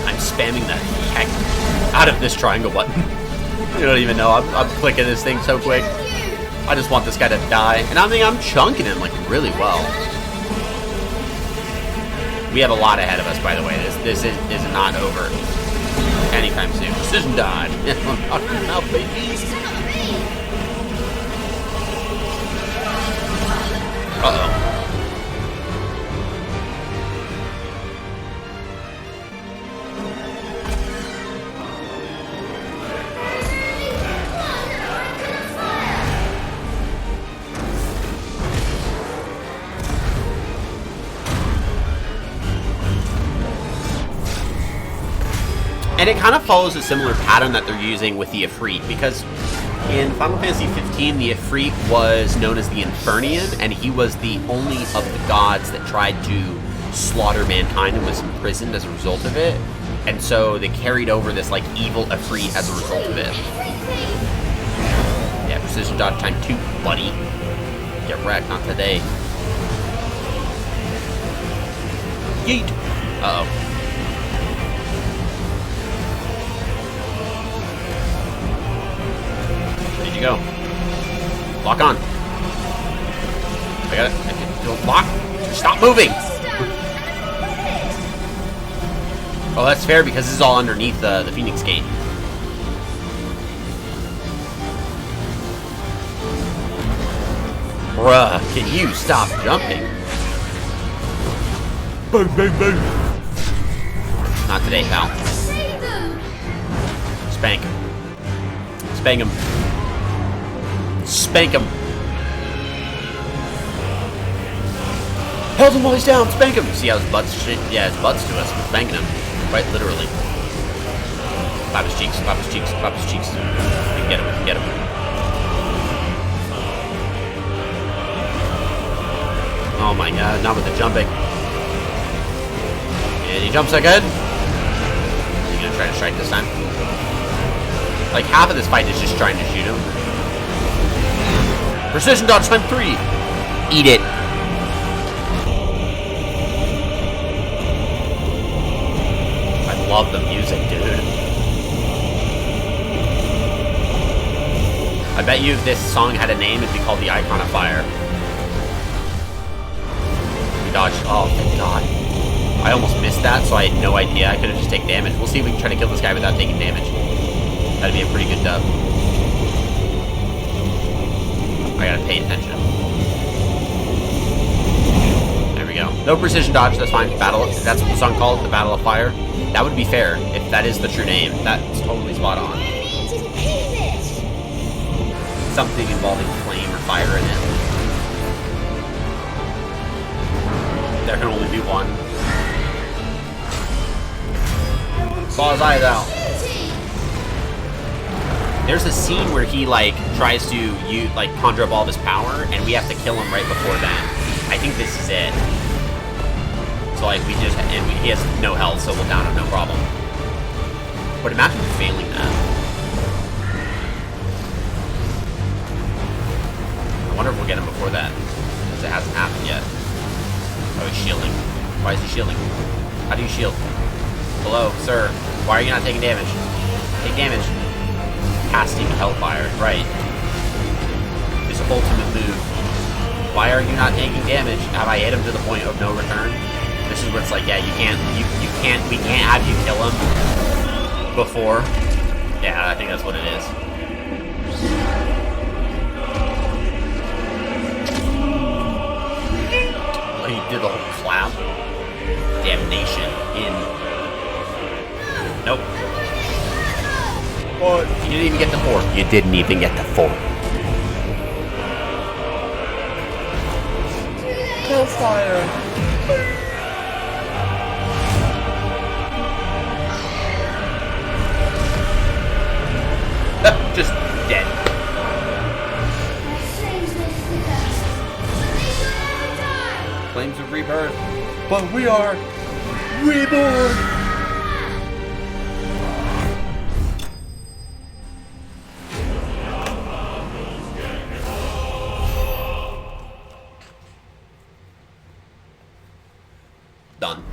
Speaker 1: I'm spamming the heck out of this triangle button. You don't even know. I'm clicking this thing so quick. I just want this guy to die. And I think I'm chunking him like really well. We have a lot ahead of us, by the way. This is not over anytime soon. Decision died. Now, baby. Uh-oh. And it kind of follows a similar pattern that they're using with the Ifrit, because in Final Fantasy 15, the Ifrit was known as the Infernian, and he was the only of the gods that tried to slaughter mankind and was imprisoned as a result of it. And so they carried over this, like, evil Ifrit as a result of it. Yeah, precision dodge time 2, buddy. Get wrecked, not today. Yeet! Uh-oh. Where'd you go? Lock on. I got it. Don't lock. Stop moving! Oh, that's fair because this is all underneath the Phoenix Gate. Bruh, can you stop jumping? Bang, bang, bang. Not today, pal. Spank him. Spank him. Spank him. Held him while he's down. Spank him. See how his butt's shit? Yeah, his butt's to us. We're spanking him. Quite literally. Clap his cheeks. Clap his cheeks. Clap his cheeks. We can get him. We can get him. Oh my god, not with the jumping. And he jumps again. Is he gonna try to strike this time? Like, half of this fight is just trying to shoot him. Precision dodge time 3. Eat it. I love the music, dude. I bet you if this song had a name, it'd be called the Icon of Fire. We dodged. Oh, thank God. I almost missed that, so I had no idea. I could have just taken damage. We'll see if we can try to kill this guy without taking damage. That'd be a pretty good dub. I gotta pay attention. There we go. No precision dodge, that's fine. Battle, that's what the song called, the Battle of Fire. That would be fair, if that is the true name. That's totally spot on. Something involving flame or fire in it. There can only be one. Claw his eyes out. There's a scene where he, like, tries to conjure up all of his power, and we have to kill him right before then. I think this is it. So, like, he has no health, so we'll down him, no problem. But imagine failing that. I wonder if we'll get him before that, because it hasn't happened yet. Oh, he's shielding. Why is he shielding? How do you shield? Hello, sir. Why are you not taking damage? Take damage. Casting Hellfire, right. His ultimate move. Why are you not taking damage? Have I hit him to the point of no return? This is where it's like, yeah, we can't have you kill him before. Yeah, I think that's what it is. Oh, he did the whole clap. Damnation in. Nope. What? You didn't even get the 4. You didn't even get the 4. Hellfire. Just dead. Flames of rebirth. But we are reborn. Done.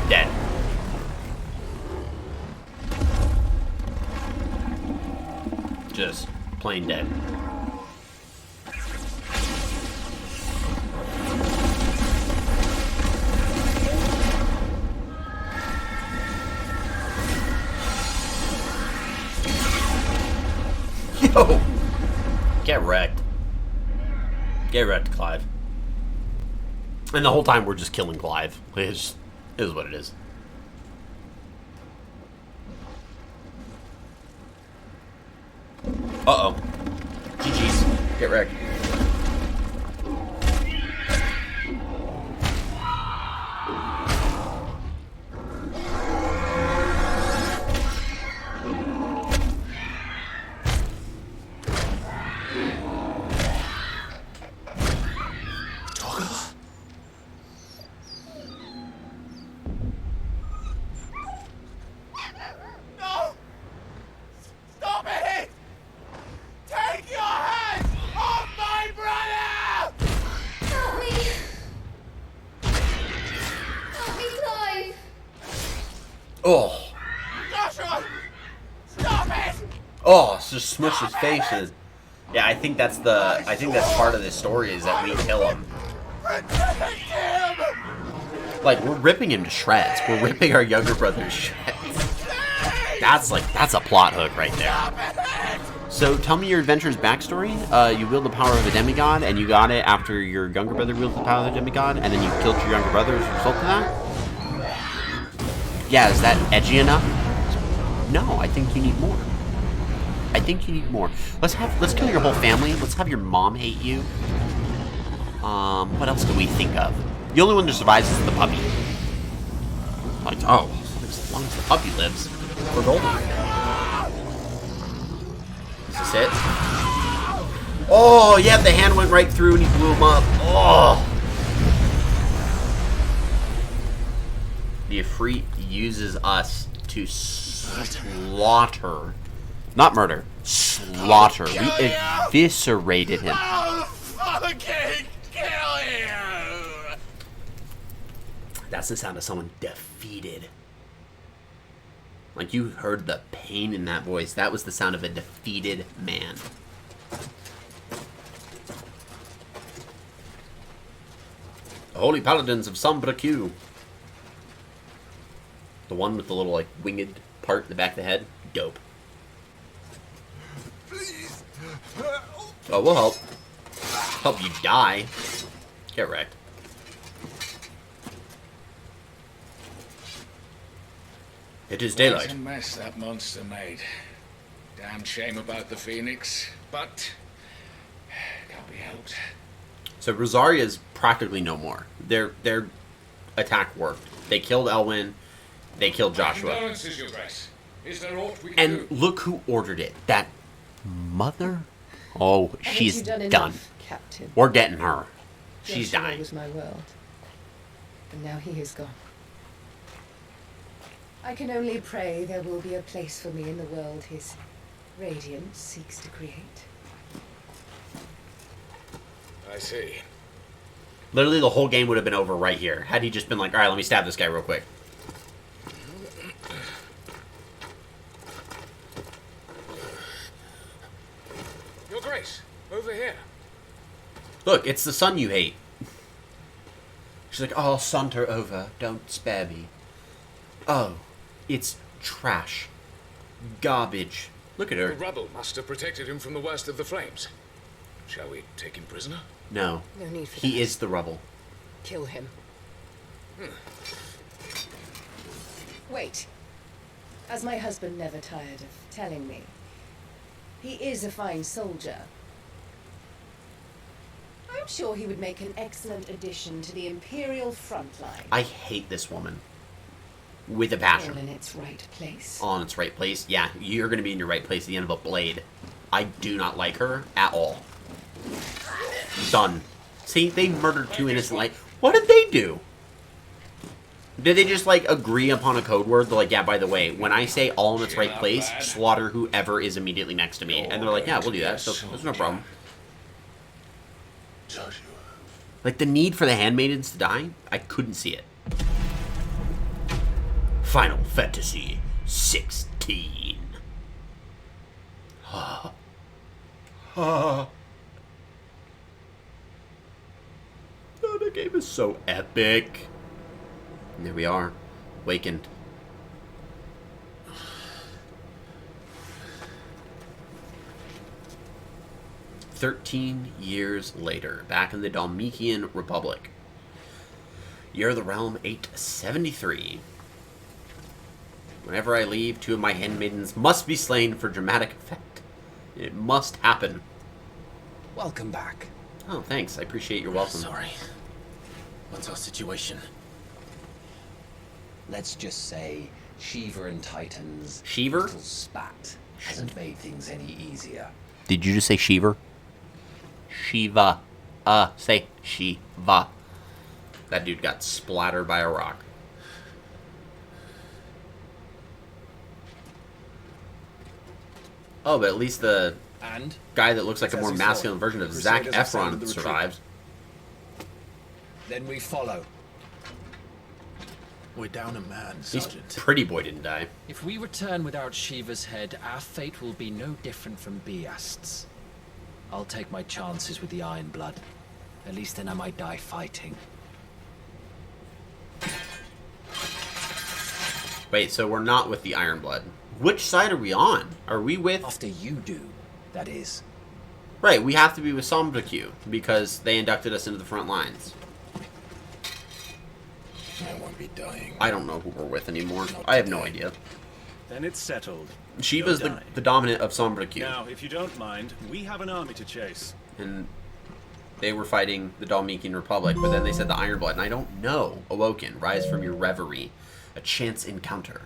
Speaker 1: Dead. Just plain dead. Yo! Get wrecked. Get wrecked, Clive. And the whole time we're just killing Clive. It is what it is. Uh-oh. GG's. Get wrecked.
Speaker 2: Torgal?
Speaker 4: No! Stop it! Take your hands off my brother!
Speaker 11: Help me! Help me, Clive!
Speaker 1: Oh.
Speaker 4: Joshua! Stop it!
Speaker 1: Oh, it's just smush his face. And yeah, I think that's part of this story is that we kill him. Like, we're ripping him to shreds. We're ripping our younger brother to shreds. That's a plot hook right there. So tell me your adventure's backstory. You wield the power of a demigod, and you got it after your younger brother wielded the power of the demigod, and then you killed your younger brother as a result of that? Yeah, is that edgy enough? No, I think you need more. I think you need more. Let's kill your whole family. Let's have your mom hate you. What else do we think of? The only one that survives is the puppy. Like, oh, as long as the puppy lives, we're golden. Is this it? Oh, yeah, the hand went right through and he blew him up. Oh. The Ifrit uses us to slaughter. Not murder. Slaughter. We eviscerated him.
Speaker 4: Oh, fucking kill him!
Speaker 1: That's the sound of someone defeated. Like, you heard the pain in that voice. That was the sound of a defeated man. The Holy Paladins of Sombre Q. The one with the little, like, winged part in the back of the head. Dope.
Speaker 4: Please.
Speaker 1: Oh, we'll help. Help you die. Get wrecked. It is daylight.
Speaker 3: What a mess that monster made. Damn shame about the Phoenix, but can't be helped.
Speaker 1: So Rosaria is practically no more. Their attack worked. They killed Elwyn. They killed Joshua.
Speaker 3: Condolences, Your Grace. Is there aught we can
Speaker 1: And
Speaker 3: do?
Speaker 1: look who ordered it. That mother. Oh, she's
Speaker 13: done
Speaker 1: done.
Speaker 13: enough, Captain.
Speaker 1: We're getting her. She's
Speaker 13: Joshua
Speaker 1: dying.
Speaker 13: was my world, and now he is gone. I can only pray there will be a place for me in the world his radiance seeks to create.
Speaker 3: I see.
Speaker 1: Literally, the whole game would have been over right here had he just been like, "All right, let me stab this guy real quick."
Speaker 3: Your Grace, over here.
Speaker 1: Look, it's the son you hate. She's like, "Oh, I'll saunter over. Don't spare me." Oh, it's trash. Garbage. Look at her.
Speaker 3: The rubble must have protected him from the worst of the flames. Shall we take him prisoner?
Speaker 1: No.
Speaker 13: No need for
Speaker 1: He
Speaker 13: that.
Speaker 1: is the rubble.
Speaker 13: Kill him. Wait. As my husband never tired of telling me, he is a fine soldier. I'm sure he would make an excellent addition to the Imperial front line.
Speaker 1: I hate this woman. With a
Speaker 13: All
Speaker 1: passion.
Speaker 13: in its right place.
Speaker 1: All in its right place. Yeah, you're going to be in your right place at the end of a blade. I do not like her at all. Done. See, they murdered two innocent life. What did they do? Did they just, like, agree upon a code word? They're like, yeah, by the way, when I say all in its right place, slaughter whoever is immediately next to me. And they're like, yeah, we'll do that. So there's no problem. Like, the need for the handmaidens to die? I couldn't see it. Final Fantasy 16. Oh, the game is so epic. And there we are, wakened. "13 years later, back in the Dalmatian Republic. Year of the Realm 873. Whenever I leave, 2 of my handmaidens must be slain for dramatic effect. It must happen."
Speaker 2: Welcome back.
Speaker 1: Oh, thanks. I appreciate your welcome.
Speaker 2: Sorry. What's our situation?
Speaker 14: Let's just say Shiva and Titan's
Speaker 1: Shiver?
Speaker 14: little spat hasn't made things any easier.
Speaker 1: Did you just say Shiver? Shiva. Say Shiva. That dude got splattered by a rock. Oh, but at least the guy that looks like a more masculine version of Zac Efron survives.
Speaker 7: Then we follow.
Speaker 17: We're down a man,
Speaker 1: He's
Speaker 17: Sergeant.
Speaker 1: Pretty boy didn't die.
Speaker 7: If we return without Shiva's head, our fate will be no different from Biast's. I'll take my chances with the Iron Blood. At least then I might die fighting.
Speaker 1: Wait, so we're not with the Iron Blood. Which side are we on? Are we with...
Speaker 7: After you do, that is.
Speaker 1: Right, we have to be with Sombraqu because they inducted us into the front lines.
Speaker 17: I won't be dying.
Speaker 1: I don't know who we're with anymore. I have no idea.
Speaker 12: Then it's settled.
Speaker 1: Shiva's the dominant of Sombraqu.
Speaker 12: Now, if you don't mind, we have an army to chase.
Speaker 1: And they were fighting the Dalmekian Republic, but then they said the Iron Blood, and I don't know. Awoken, rise from your reverie. A chance encounter.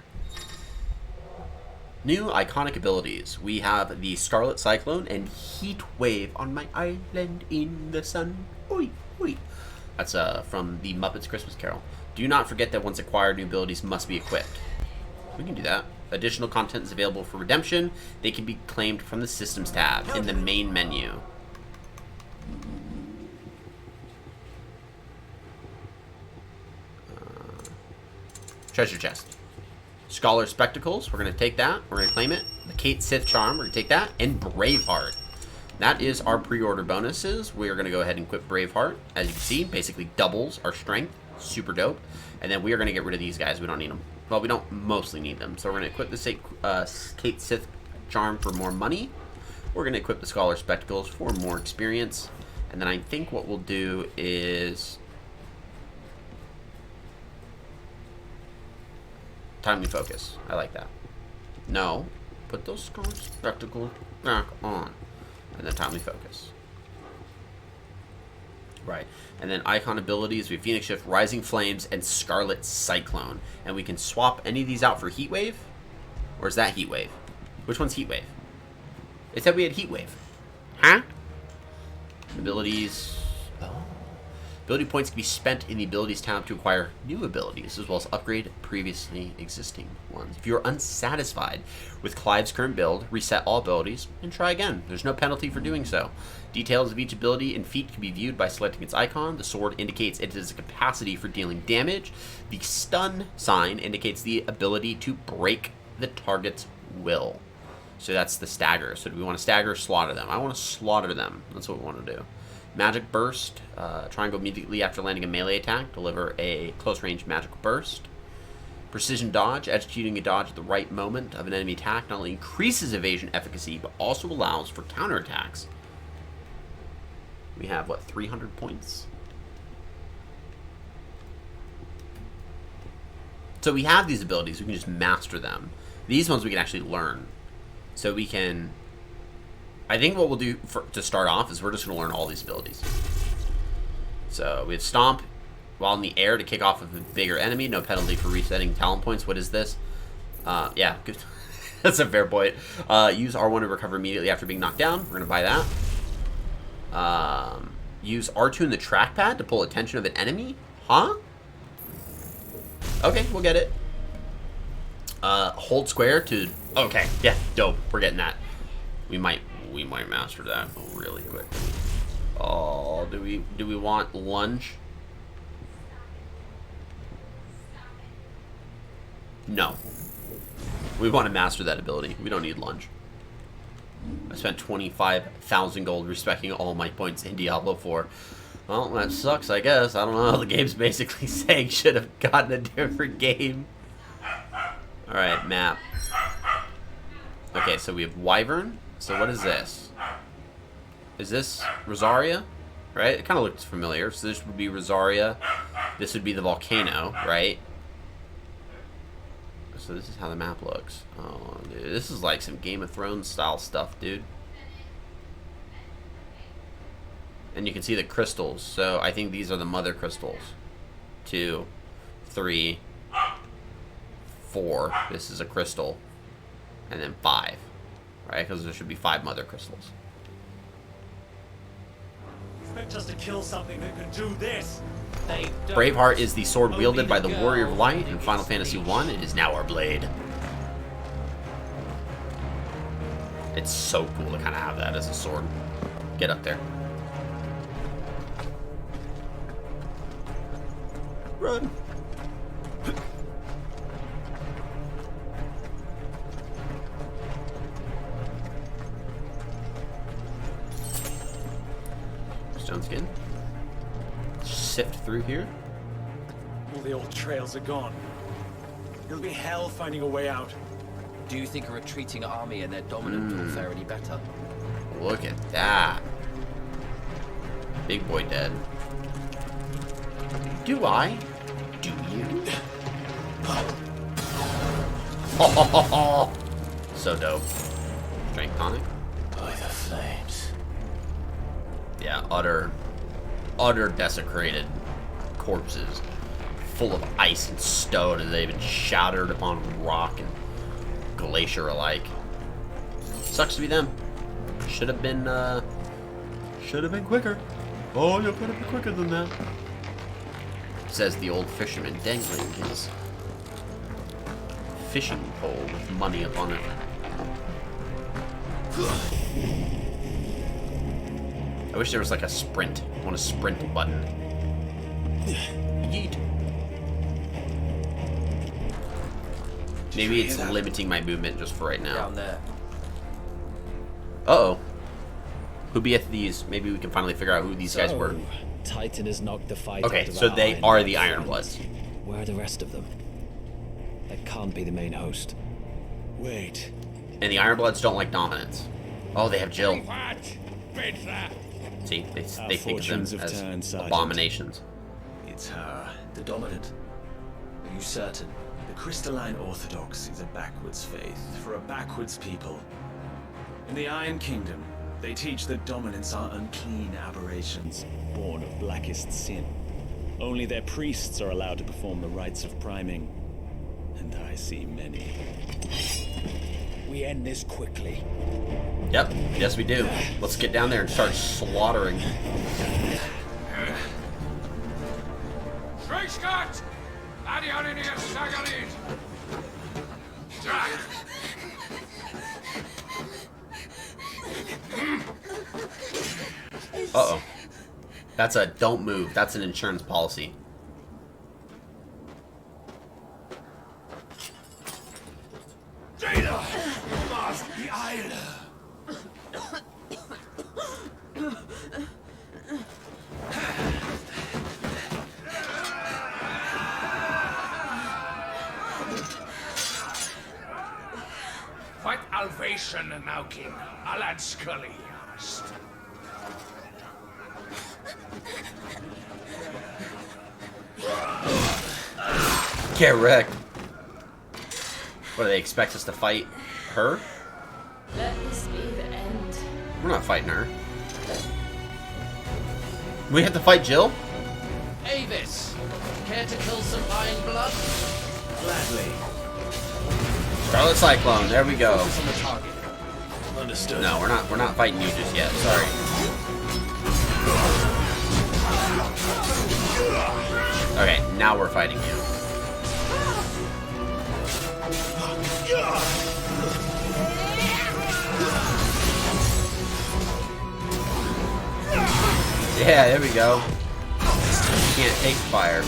Speaker 1: New iconic abilities. We have the Scarlet Cyclone and Heat Wave on my island in the sun. Oi, oi. That's from the Muppets Christmas Carol. Do not forget that once acquired, new abilities must be equipped. We can do that. Additional content is available for redemption. They can be claimed from the Systems tab in the main menu. Treasure chest. Scholar Spectacles, we're going to take that. We're going to claim it. The Kate Sith Charm, we're going to take that. And Braveheart. That is our pre-order bonuses. We are going to go ahead and equip Braveheart. As you can see, basically doubles our strength. Super dope. And then we are going to get rid of these guys. We don't need them. Well, we don't mostly need them. So we're going to equip the Kate Sith Charm for more money. We're going to equip the Scholar Spectacles for more experience. And then I think what we'll do is... timely focus. I like that. No. Put those Scholar Spectacles back on. And then timely focus. Right. And then icon abilities, we have Phoenix Shift, Rising Flames, and Scarlet Cyclone. And we can swap any of these out for Heat Wave? Or is that Heat Wave? Which one's Heat Wave? It said we had Heat Wave. Huh? Abilities. Oh. Ability points can be spent in the abilities tab to acquire new abilities, as well as upgrade previously existing ones. If you're unsatisfied with Clive's current build, reset all abilities and try again. There's no penalty for doing so. Details of each ability and feat can be viewed by selecting its icon. The sword indicates it has a capacity for dealing damage. The stun sign indicates the ability to break the target's will. So that's the stagger. So do we want to stagger or slaughter them? I want to slaughter them. That's what we want to do. Magic Burst. Try and go immediately after landing a melee attack. Deliver a close-range magical burst. Precision Dodge. Executing a dodge at the right moment of an enemy attack not only increases evasion efficacy, but also allows for counterattacks. We have, what, 300 points? So we have these abilities. We can just master them. These ones we can actually learn. So we can... I think what we'll do to start off is we're just going to learn all these abilities. So we have Stomp while in the air to kick off of a bigger enemy. No penalty for resetting talent points. What is this? Yeah, good. That's a fair point. Use R1 to recover immediately after being knocked down. We're going to buy that. Use R2 in the trackpad to pull attention of an enemy. Huh? Okay, we'll get it. Hold square to... Okay, yeah, dope. We're getting that. We might master that really quick. Oh, do we want lunge? No. We want to master that ability. We don't need lunge. I spent 25,000 gold respecting all my points in Diablo 4. Well, that sucks, I guess. I don't know. The game's basically saying should have gotten a different game. Alright, map. Okay, so we have Wyvern. So what is this? Is this Rosaria? Right? It kind of looks familiar. So this would be Rosaria. This would be the volcano, right? So this is how the map looks. Oh, dude. This is like some Game of Thrones style stuff, dude. And you can see the crystals. So I think these are the mother crystals. 2, 3, 4. This is a crystal. And then 5. Right? Because there should be 5 mother crystals.
Speaker 8: expect us to kill something that can do this?
Speaker 1: Braveheart is the sword wielded by the Warrior of Light in Final Fantasy I. It is now our blade. It's so cool to kind of have that as a sword. Get up there. Run. Stone skin. Sift through here.
Speaker 4: All the old trails are gone. It'll be hell finding a way out.
Speaker 7: Do you think a retreating army and their dominant will fare any better?
Speaker 1: Look at that. Big boy dead. Do I? Do you? Oh, so dope. Strength tonic.
Speaker 2: By the flames.
Speaker 1: Yeah, utter desecrated corpses, full of ice and stone, and they've been shattered upon rock and glacier alike. Sucks to be them. Should have been quicker. Oh, you could have been quicker than that. Says the old fisherman dangling his fishing pole with money upon it. I wish there was like a sprint. I want a sprint button. Yeet. Maybe it's limiting my movement just for right now.
Speaker 7: Down there.
Speaker 1: Uh-oh. Who beeth these? Maybe we can finally figure out who these guys were.
Speaker 3: Titan has knocked the fight
Speaker 1: Okay,
Speaker 3: out of
Speaker 1: so
Speaker 3: our
Speaker 1: they
Speaker 3: Iron
Speaker 1: are
Speaker 3: Blood
Speaker 1: the Iron
Speaker 3: friends.
Speaker 1: Bloods.
Speaker 3: Where are the rest of them? That can't be the main host.
Speaker 17: Wait.
Speaker 1: And the Iron Bloods don't like dominance. Oh, they have Jill. See, they think of them as abominations.
Speaker 2: It's her, the Dominant. Are you certain? The Crystalline Orthodox is a backwards faith for a backwards people. In the Iron Kingdom, they teach that Dominants are unclean aberrations,
Speaker 12: Born of blackest sin. Only their priests are allowed to perform the rites of priming. And I see many. We end this quickly.
Speaker 1: Yep, yes we do. Let's get down there and start slaughtering.
Speaker 5: Drenched! Adioninia Sagalit!
Speaker 1: Uh-oh. That's a don't move. That's an insurance policy.
Speaker 5: Jada! Must be Isle! Fight Alvation and Naukin, Alad Scully asked.
Speaker 1: Get wrecked. What, do they expect us to fight her?
Speaker 16: Let this be the end.
Speaker 1: We're not fighting her. We have to fight Jill?
Speaker 7: Avis, care to kill some Iron Blood?
Speaker 2: Gladly.
Speaker 1: Scarlet Cyclone, there we go.
Speaker 7: Focus on the target.
Speaker 2: Understood.
Speaker 1: No, we're not fighting you just yet. Sorry. Okay, now we're fighting you. Yeah, there we go. Can't take fire.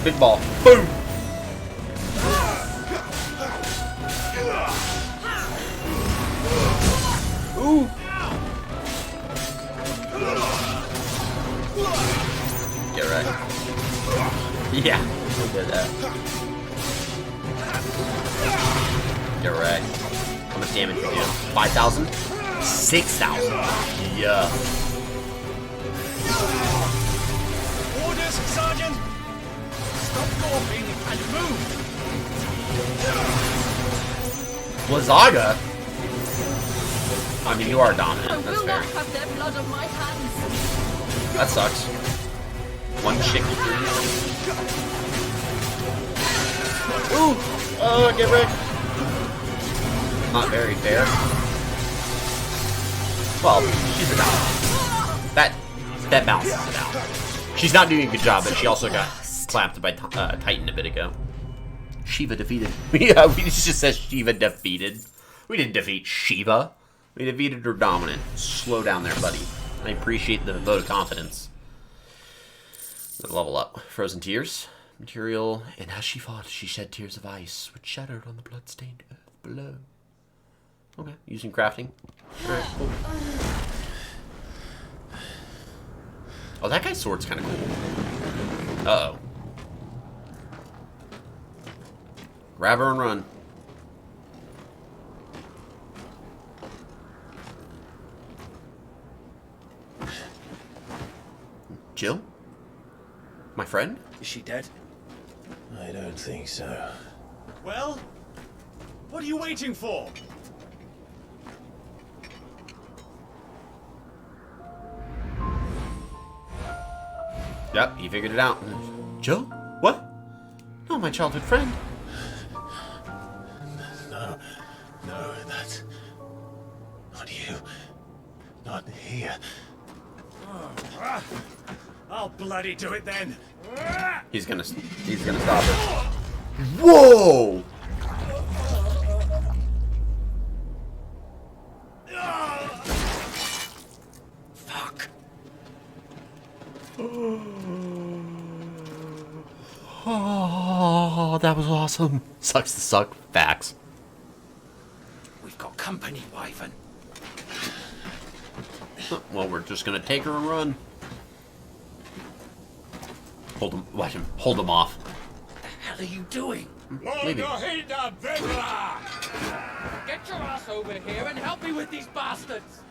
Speaker 1: Big ball. Boom! Ooh! Get right. Yeah, we did that. Get right. How much damage we do? 5,000? 6,000. Yeah.
Speaker 4: Orders, Sergeant! Stop gawping and move!
Speaker 1: Blizzaga? I mean, you are dominant. That's
Speaker 16: will
Speaker 1: fair.
Speaker 16: not have their blood on my hands.
Speaker 1: That sucks. One chick. Ooh! Oh, get wrecked. Not very fair. Well, she's a down. That balances it out. She's not doing a good job, but she also got clamped by Titan a bit ago. Shiva defeated. Yeah, we just said Shiva defeated. We didn't defeat Shiva. We defeated her dominant. Slow down there, buddy. I appreciate the vote of confidence. Level up. Frozen tears. Material. And as she fought, she shed tears of ice, which shattered on the blood-stained earth below. Okay, using crafting. Alright, cool. Oh, that guy's sword's kind of cool. Uh-oh. Grab her and run. Jill? My friend?
Speaker 17: Is she dead?
Speaker 21: I don't think so.
Speaker 4: Well, what are you waiting for?
Speaker 1: Yep, he figured it out. Jill? What? No, my childhood friend.
Speaker 21: No, that's not you. Not here.
Speaker 4: I'll bloody do it then.
Speaker 1: He's gonna stop her. Whoa!
Speaker 4: Fuck.
Speaker 1: Oh, that was awesome. Sucks to suck. Facts.
Speaker 4: We've got company, Wyvern.
Speaker 1: Well, we're just gonna take her and run. Hold him. Watch him. Hold him off.
Speaker 4: What the hell are you doing?
Speaker 1: Leave him.
Speaker 22: Get your ass over here and help me with these bastards!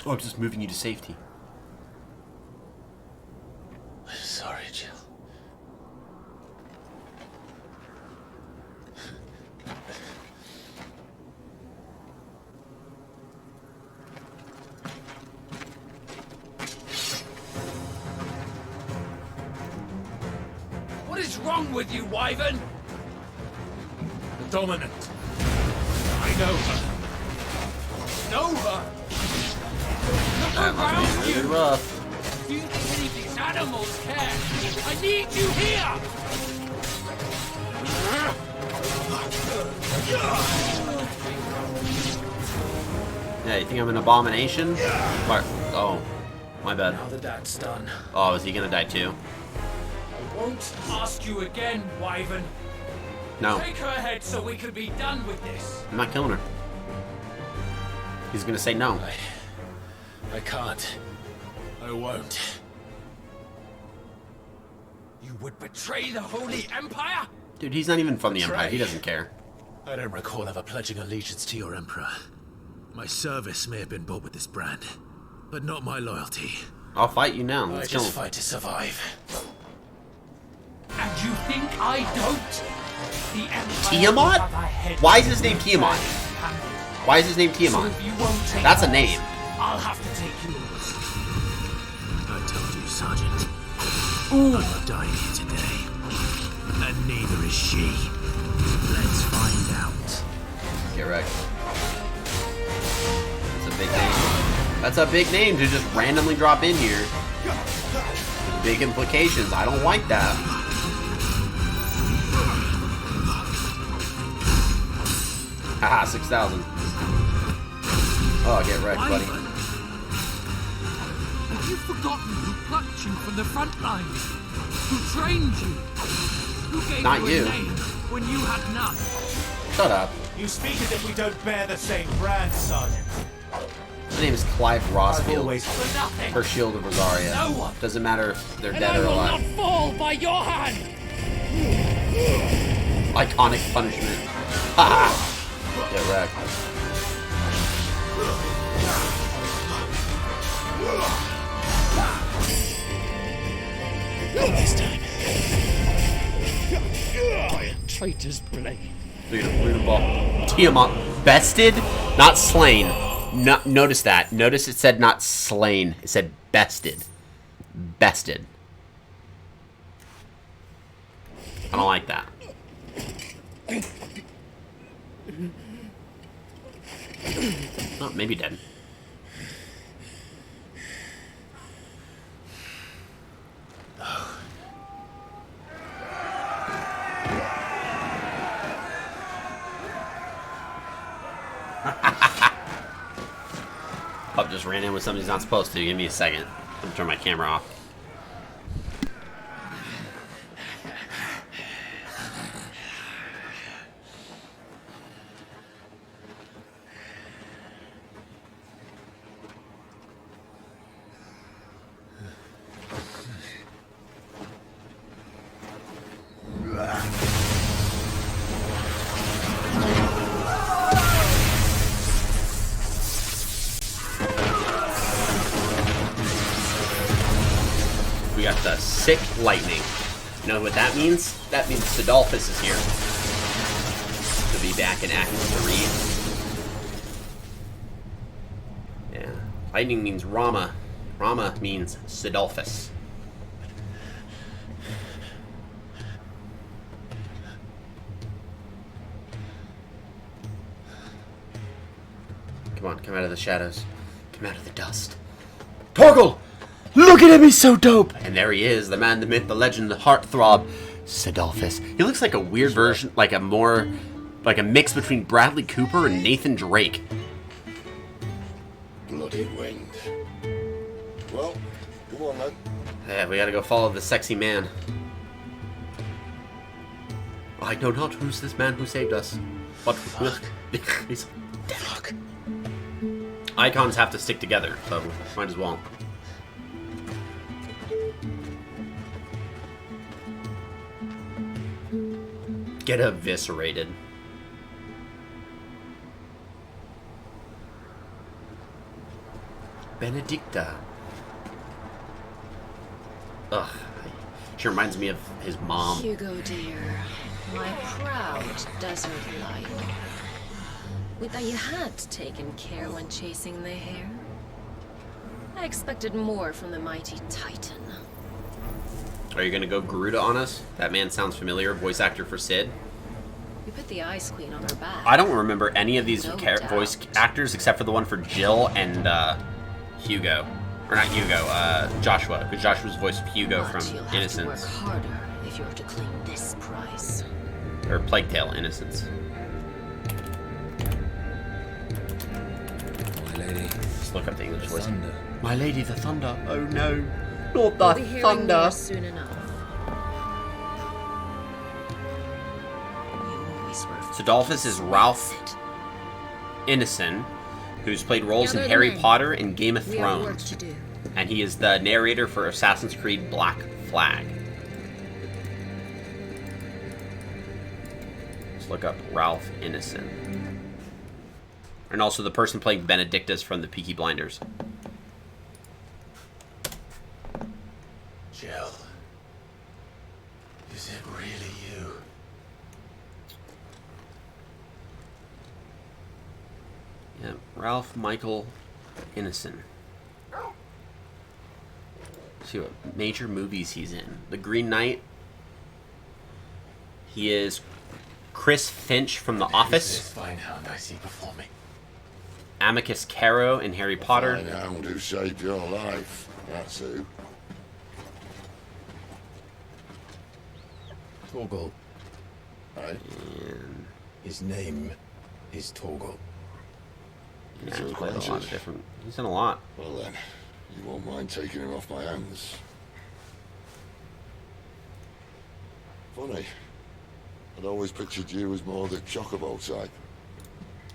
Speaker 1: Oh, I'm just moving you to safety.
Speaker 21: Sorry, Jill.
Speaker 22: What is wrong with you, Wyvern?
Speaker 21: The Dominant.
Speaker 22: I know her. Know her? Look around
Speaker 1: Really
Speaker 22: you!
Speaker 1: rough.
Speaker 22: Do you think any of these animals care? I need you here!
Speaker 1: Yeah, you think I'm an abomination? What? Oh, my bad.
Speaker 22: Now that that's done,
Speaker 1: Oh, is he gonna die too?
Speaker 22: I won't ask you again, Wyvern.
Speaker 1: No,
Speaker 22: Take her head so we can be done with this.
Speaker 1: I'm not killing her. He's gonna say no.
Speaker 21: I can't. I won't.
Speaker 22: You would betray the Holy Empire?
Speaker 1: Dude, he's not even from the Empire. He
Speaker 21: Betray?
Speaker 1: doesn't care.
Speaker 21: I don't recall ever pledging allegiance to your Emperor. My service may have been bought with this brand, but not my loyalty.
Speaker 1: I'll fight you now.
Speaker 21: I
Speaker 1: Let's kill
Speaker 21: just
Speaker 1: him.
Speaker 21: fight to survive.
Speaker 22: And you think I don't? The Empire
Speaker 1: Tiamat?
Speaker 22: will have a head
Speaker 1: Why is his name Tiamat?
Speaker 22: handed.
Speaker 1: Why is his name
Speaker 22: So
Speaker 1: Tiamat?
Speaker 22: if you won't take
Speaker 1: That's a
Speaker 22: yours,
Speaker 1: name.
Speaker 22: I'll have to take yours.
Speaker 21: I told you, Sergeant. I'm not dying here today. And neither is she. Let's find out.
Speaker 1: Get wrecked. That's a big name. That's a big name to just randomly drop in here. With big implications. I don't like that. Haha, 6,000. Oh, get wrecked, buddy.
Speaker 22: Have you forgotten who plucked you from the front lines? Who trained you? Who gave
Speaker 1: Not
Speaker 22: you
Speaker 1: you.
Speaker 22: a name when you had none?
Speaker 1: Shut up.
Speaker 4: You speak as if we don't bear the same brand, Sergeant.
Speaker 1: His name is Clive Rosfield.
Speaker 22: For nothing.
Speaker 1: For Shield of Rosaria.
Speaker 22: No one.
Speaker 1: Doesn't matter if they're
Speaker 22: And
Speaker 1: dead
Speaker 22: I
Speaker 1: or
Speaker 22: will
Speaker 1: alive.
Speaker 22: not fall by your hand.
Speaker 1: Iconic punishment. Ha! Get wrecked.
Speaker 22: Not this time. By a traitor's blade.
Speaker 1: Loot him ball. Tiamat. bested, not slain. No, notice that. Notice it said not slain. It said bested. Bested. I don't like that. Oh, maybe dead. Pup just ran in with something he's not supposed to. Give me a second. I'm gonna turn my camera off. We got the sick lightning. You know what that means? That means Cidolfus is here. To be back in Act 3. Yeah. Lightning means Ramuh. Ramuh means Cidolfus. Come on, come out of the shadows. Come out of the dust. Torgal! Look at him, he's so dope! And there he is, the man, the myth, the legend, the heartthrob, Cidolfus. He looks like a weird version, like a mix between Bradley Cooper and Nathan Drake.
Speaker 6: Bloody wind. Well, come on then.
Speaker 1: Yeah, we gotta go follow the sexy man. I know not who's this man who saved us, but he's fuck. Eikons have to stick together, so might as well. Get eviscerated. Benedicta. Ugh. She reminds me of his mom.
Speaker 19: Hugo, dear. My proud desert life. Would that you had taken care when chasing the hare. I expected more from the mighty Titan.
Speaker 1: Are you gonna go Garuda on us? That man sounds familiar. Voice actor for Sid.
Speaker 19: We put the Ice Queen on her back.
Speaker 1: I don't remember any of these voice actors except for the one for Jill and Hugo. Or not Hugo, Joshua. Because Joshua's voiced Hugo from Innocence.
Speaker 19: You'll have to work harder if you're to claim this prize.
Speaker 1: Or Plague Tale Innocence.
Speaker 3: My lady.
Speaker 1: Just look up the English voice.
Speaker 3: Thunder.
Speaker 1: My lady, the thunder. Oh no. Not
Speaker 19: We'll
Speaker 1: the
Speaker 19: be hearing
Speaker 1: thunder.
Speaker 19: more soon enough.
Speaker 1: Cidolfus is Ralph Ineson, who's played roles in Harry Potter and Game of Thrones. And he is the narrator for Assassin's Creed Black Flag. Let's look up Ralph Ineson. And also the person playing Benedictus from the Peaky Blinders.
Speaker 2: Jill. Is it really you?
Speaker 1: Yeah, Ralph Michael Ineson. See what major movies he's in. The Green Knight. He is Chris Finch from The Office.
Speaker 2: This fine hound I see before me.
Speaker 1: Amicus Caro in Harry Potter.
Speaker 6: Fine hound who saved your life. That's who.
Speaker 17: Torgal.
Speaker 6: Aye.
Speaker 1: And
Speaker 17: His name is Torgal.
Speaker 1: yeah, he's played a lot of different. He's in a lot.
Speaker 6: Well then, you won't mind taking him off my hands. Funny. I'd always pictured you as more the chocobo type.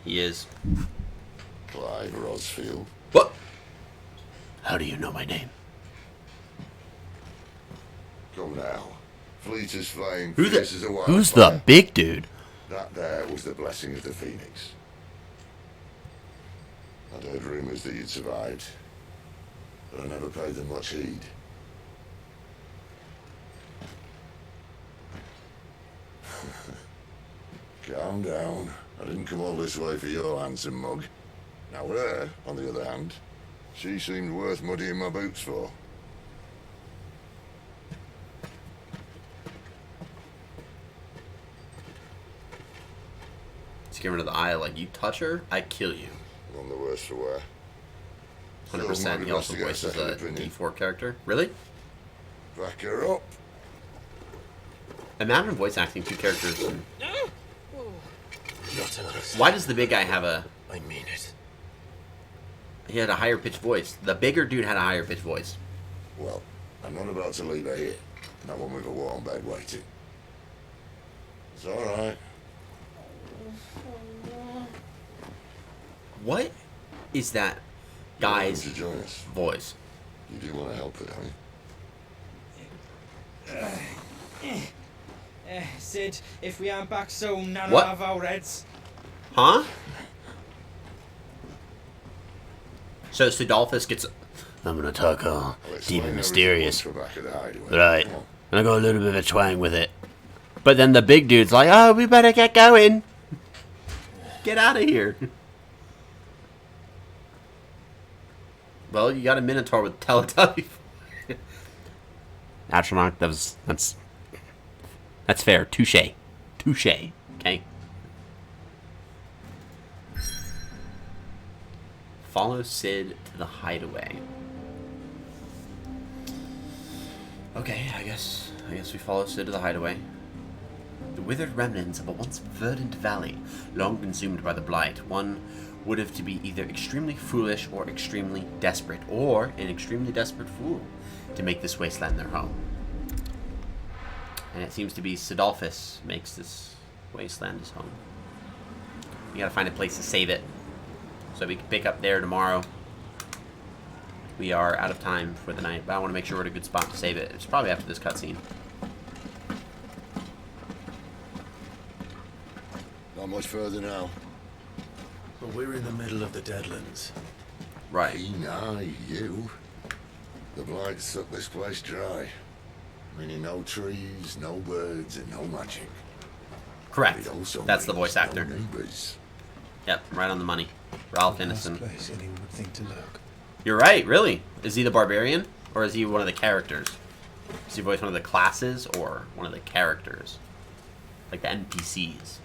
Speaker 1: He is.
Speaker 6: Clive Rosfield.
Speaker 1: What? How do you know my name?
Speaker 6: Come now. Fleet as flame,
Speaker 1: Who's
Speaker 6: fierce as a
Speaker 1: the
Speaker 6: wildfire.
Speaker 1: big dude?
Speaker 6: That there was the blessing of the Phoenix. I'd heard rumors that you'd survived, but I never paid them much heed. Calm down. I didn't come all this way for your handsome mug. Now her, on the other hand, she seemed worth muddying my boots for.
Speaker 1: Let's give her to the eye. Like, you touch her, I kill you.
Speaker 6: None the worse for wear.
Speaker 1: 100%. He also voices a D4 character. Really?
Speaker 6: Back her up.
Speaker 1: Imagine voice acting 2 characters.
Speaker 2: Not enough.
Speaker 1: Why does the big guy have a...
Speaker 2: I mean it.
Speaker 1: He had a higher pitched voice. The bigger dude had a higher pitched voice.
Speaker 6: Well, I'm not about to leave her here. Not one with a warm bed waiting. It's alright.
Speaker 1: What is that guy's
Speaker 6: to join us.
Speaker 1: voice?
Speaker 6: You do want to help her, don't you?
Speaker 8: Sid, if we aren't back soon, none
Speaker 1: What?
Speaker 8: of our heads.
Speaker 1: Huh? So Cidolfus gets... I'm gonna talk all deep and mysterious. Right. And I got a little bit of a twang with it. But then the big dude's like, oh, we better get going. Get out of here. Well, you got a Minotaur with Teletubby. Astronaught, that's fair. Touche. Touche. Okay. Follow Sid to the hideaway. Okay, I guess we follow Sid to the hideaway. The withered remnants of a once verdant valley, long consumed by the blight. One would have to be either extremely foolish or extremely desperate, or an extremely desperate fool to make this wasteland their home. And it seems to be Cidolfus makes this wasteland his home. We gotta find a place to save it, so we can pick up there tomorrow. We are out of time for the night, but I want to make sure we're at a good spot to save it. It's probably after this cutscene.
Speaker 6: Not much further now.
Speaker 2: Well, we're in the middle of the Deadlands.
Speaker 1: Right.
Speaker 6: Nah, you. The blight sucked this place dry. Meaning no trees, no birds, and no magic.
Speaker 1: Correct. That's the voice actor.
Speaker 6: Neighbors.
Speaker 1: Yep, right on the money. Ralph Ineson.
Speaker 17: Place anyone would think to look.
Speaker 1: You're right, really. Is he the barbarian? Or is he one of the characters? Is he voice one of the classes or one of the characters? Like the NPCs.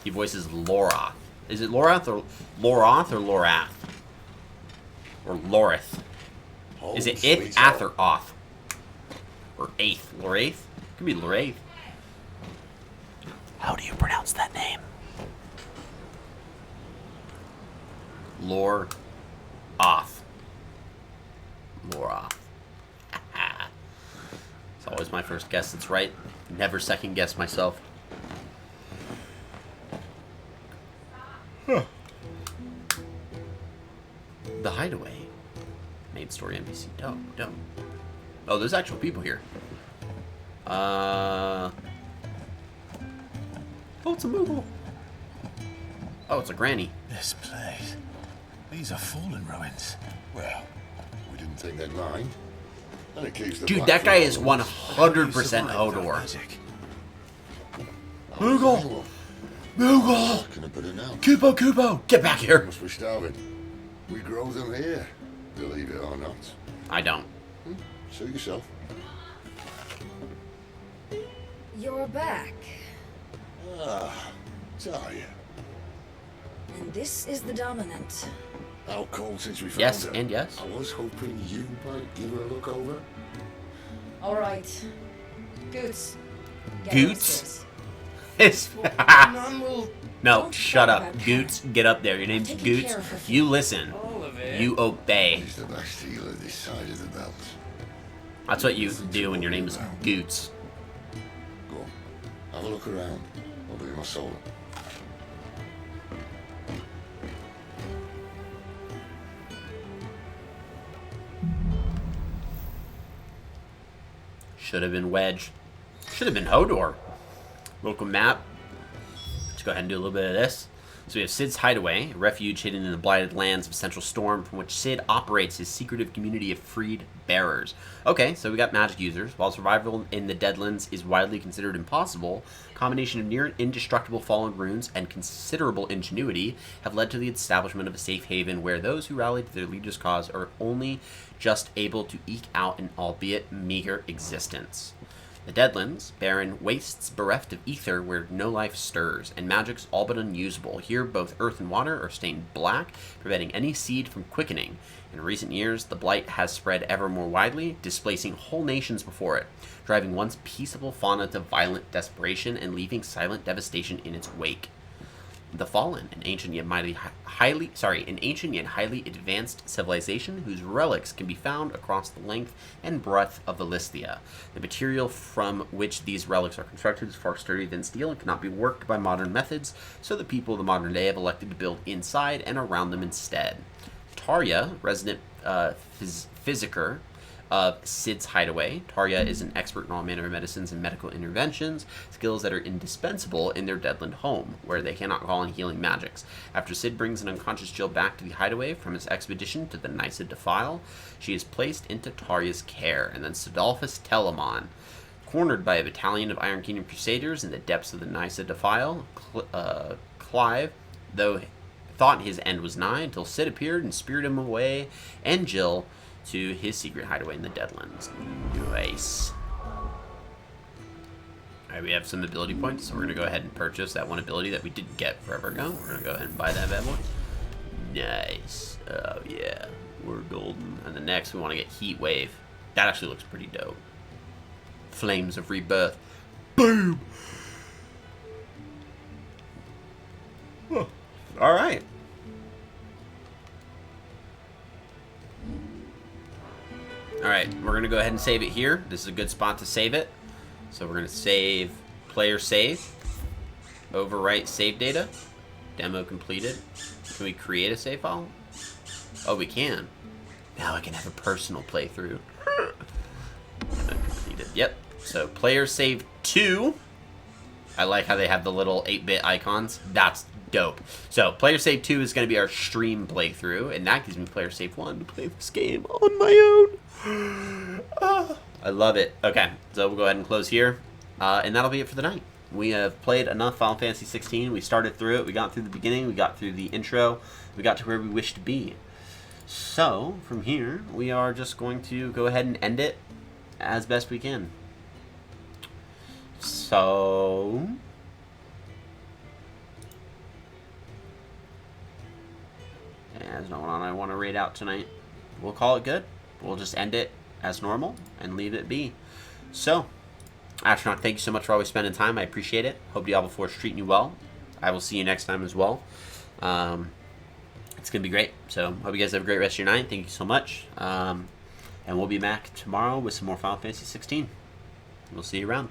Speaker 1: He voices Lorath. Is it Lorath or Lorath or Lorath? Or Lorith? Is it Ith, Ath, or Oth? Or Aeth? Lorath? Could be Lorath. How do you pronounce that name? Lor Oth. Lorath. It's always my first guess that's right. Never second guess myself. Huh. The hideaway. Main story NPC. Don't. Oh, there's actual people here. Oh, it's a Moogle. Oh, it's a granny.
Speaker 2: This place. These are fallen ruins.
Speaker 6: Well, we didn't think they'd mind. And it keeps the
Speaker 1: Dude,
Speaker 6: blight
Speaker 1: that guy
Speaker 6: from
Speaker 1: is
Speaker 6: all of
Speaker 1: 100% Hodor.
Speaker 2: Magic.
Speaker 1: Moogle! Moogle!
Speaker 6: Can I put it now?
Speaker 1: Kupo! Get back here!
Speaker 6: Must be starving. We grow them here, believe it or not.
Speaker 1: I don't.
Speaker 6: Suit yourself.
Speaker 13: You're back.
Speaker 6: Ah, Talia.
Speaker 13: And this is the Dominant.
Speaker 6: How cold since we found
Speaker 1: Yes,
Speaker 6: her.
Speaker 1: and yes.
Speaker 6: I was hoping you might give her a look over.
Speaker 13: All right. Goots. Get
Speaker 1: Goots?
Speaker 13: upstairs.
Speaker 8: None will...
Speaker 1: No, shut up. Goots, get up there. Your name's
Speaker 13: taking
Speaker 1: Goots.
Speaker 13: care of her.
Speaker 1: You listen.
Speaker 8: All of it.
Speaker 1: You obey.
Speaker 6: He's the best healer this side of the belt.
Speaker 1: That's what you do when your name is Goots.
Speaker 6: Go on. Have a look around. I'll be my soul.
Speaker 1: Should have been Wedge. Should have been Hodor. Local map. Let's go ahead and do a little bit of this. So we have Cid's Hideaway, a refuge hidden in the blighted lands of Central Storm, from which Cid operates his secretive community of freed bearers. Okay, so we got magic users. While survival in the Deadlands is widely considered impossible, a combination of near indestructible fallen runes and considerable ingenuity have led to the establishment of a safe haven where those who rallied to their leader's cause are only just able to eke out an albeit meager existence. The Deadlands, barren wastes bereft of ether where no life stirs, and magic's all but unusable. Here both earth and water are stained black, preventing any seed from quickening. In recent years, the blight has spread ever more widely, displacing whole nations before it, driving once peaceable fauna to violent desperation and leaving silent devastation in its wake. The Fallen, an ancient yet highly advanced civilization whose relics can be found across the length and breadth of Valisthea. The material from which these relics are constructed is far sturdier than steel and cannot be worked by modern methods, so the people of the modern day have elected to build inside and around them instead. Tarja, resident physiker of Cid's Hideaway. Tarja is an expert in all manner of medicines and medical interventions, skills that are indispensable in their Deadland home, where they cannot call on healing magics. After Cid brings an unconscious Jill back to the Hideaway from his expedition to the Nysa Defile, she is placed into Tarja's care, and then Cidolfus Telamon. Cornered by a battalion of Iron Kingdom Crusaders in the depths of the Nysa Defile, Clive, though thought his end was nigh, until Cid appeared and spirited him away, and Jill, to his secret hideaway in the Deadlands. Nice. Alright, we have some ability points, so we're going to go ahead and purchase that one ability that we didn't get forever ago. We're going to go ahead and buy that bad boy. Nice. Oh, yeah. We're golden. And the next, we want to get Heat Wave. That actually looks pretty dope. Flames of Rebirth. Boom! Huh. Alright. Alright, we're going to go ahead and save it here. This is a good spot to save it. So we're going to save player save. Overwrite save data. Demo completed. Can we create a save file? Oh, we can. Now I can have a personal playthrough. Completed. Yep. So player save 2. I like how they have the little 8-bit icons. That's dope. So player save 2 is going to be our stream playthrough, and that gives me player save 1 to play this game on my own. I love it. Okay, so we'll go ahead and close here, and that'll be it for the night. We have played enough Final Fantasy 16. We started through it. We got through the beginning. We got through the intro. We got to where we wish to be. So from here, we are just going to go ahead and end it as best we can. So there's no one I want to raid out tonight. We'll call it good. We'll just end it as normal and leave it be. So, Astronaut, thank you so much for always spending time. I appreciate it. Hope Diablo 4 is treating you well. I will see you next time as well. It's going to be great. So, hope you guys have a great rest of your night. Thank you so much. And we'll be back tomorrow with some more Final Fantasy 16. We'll see you around.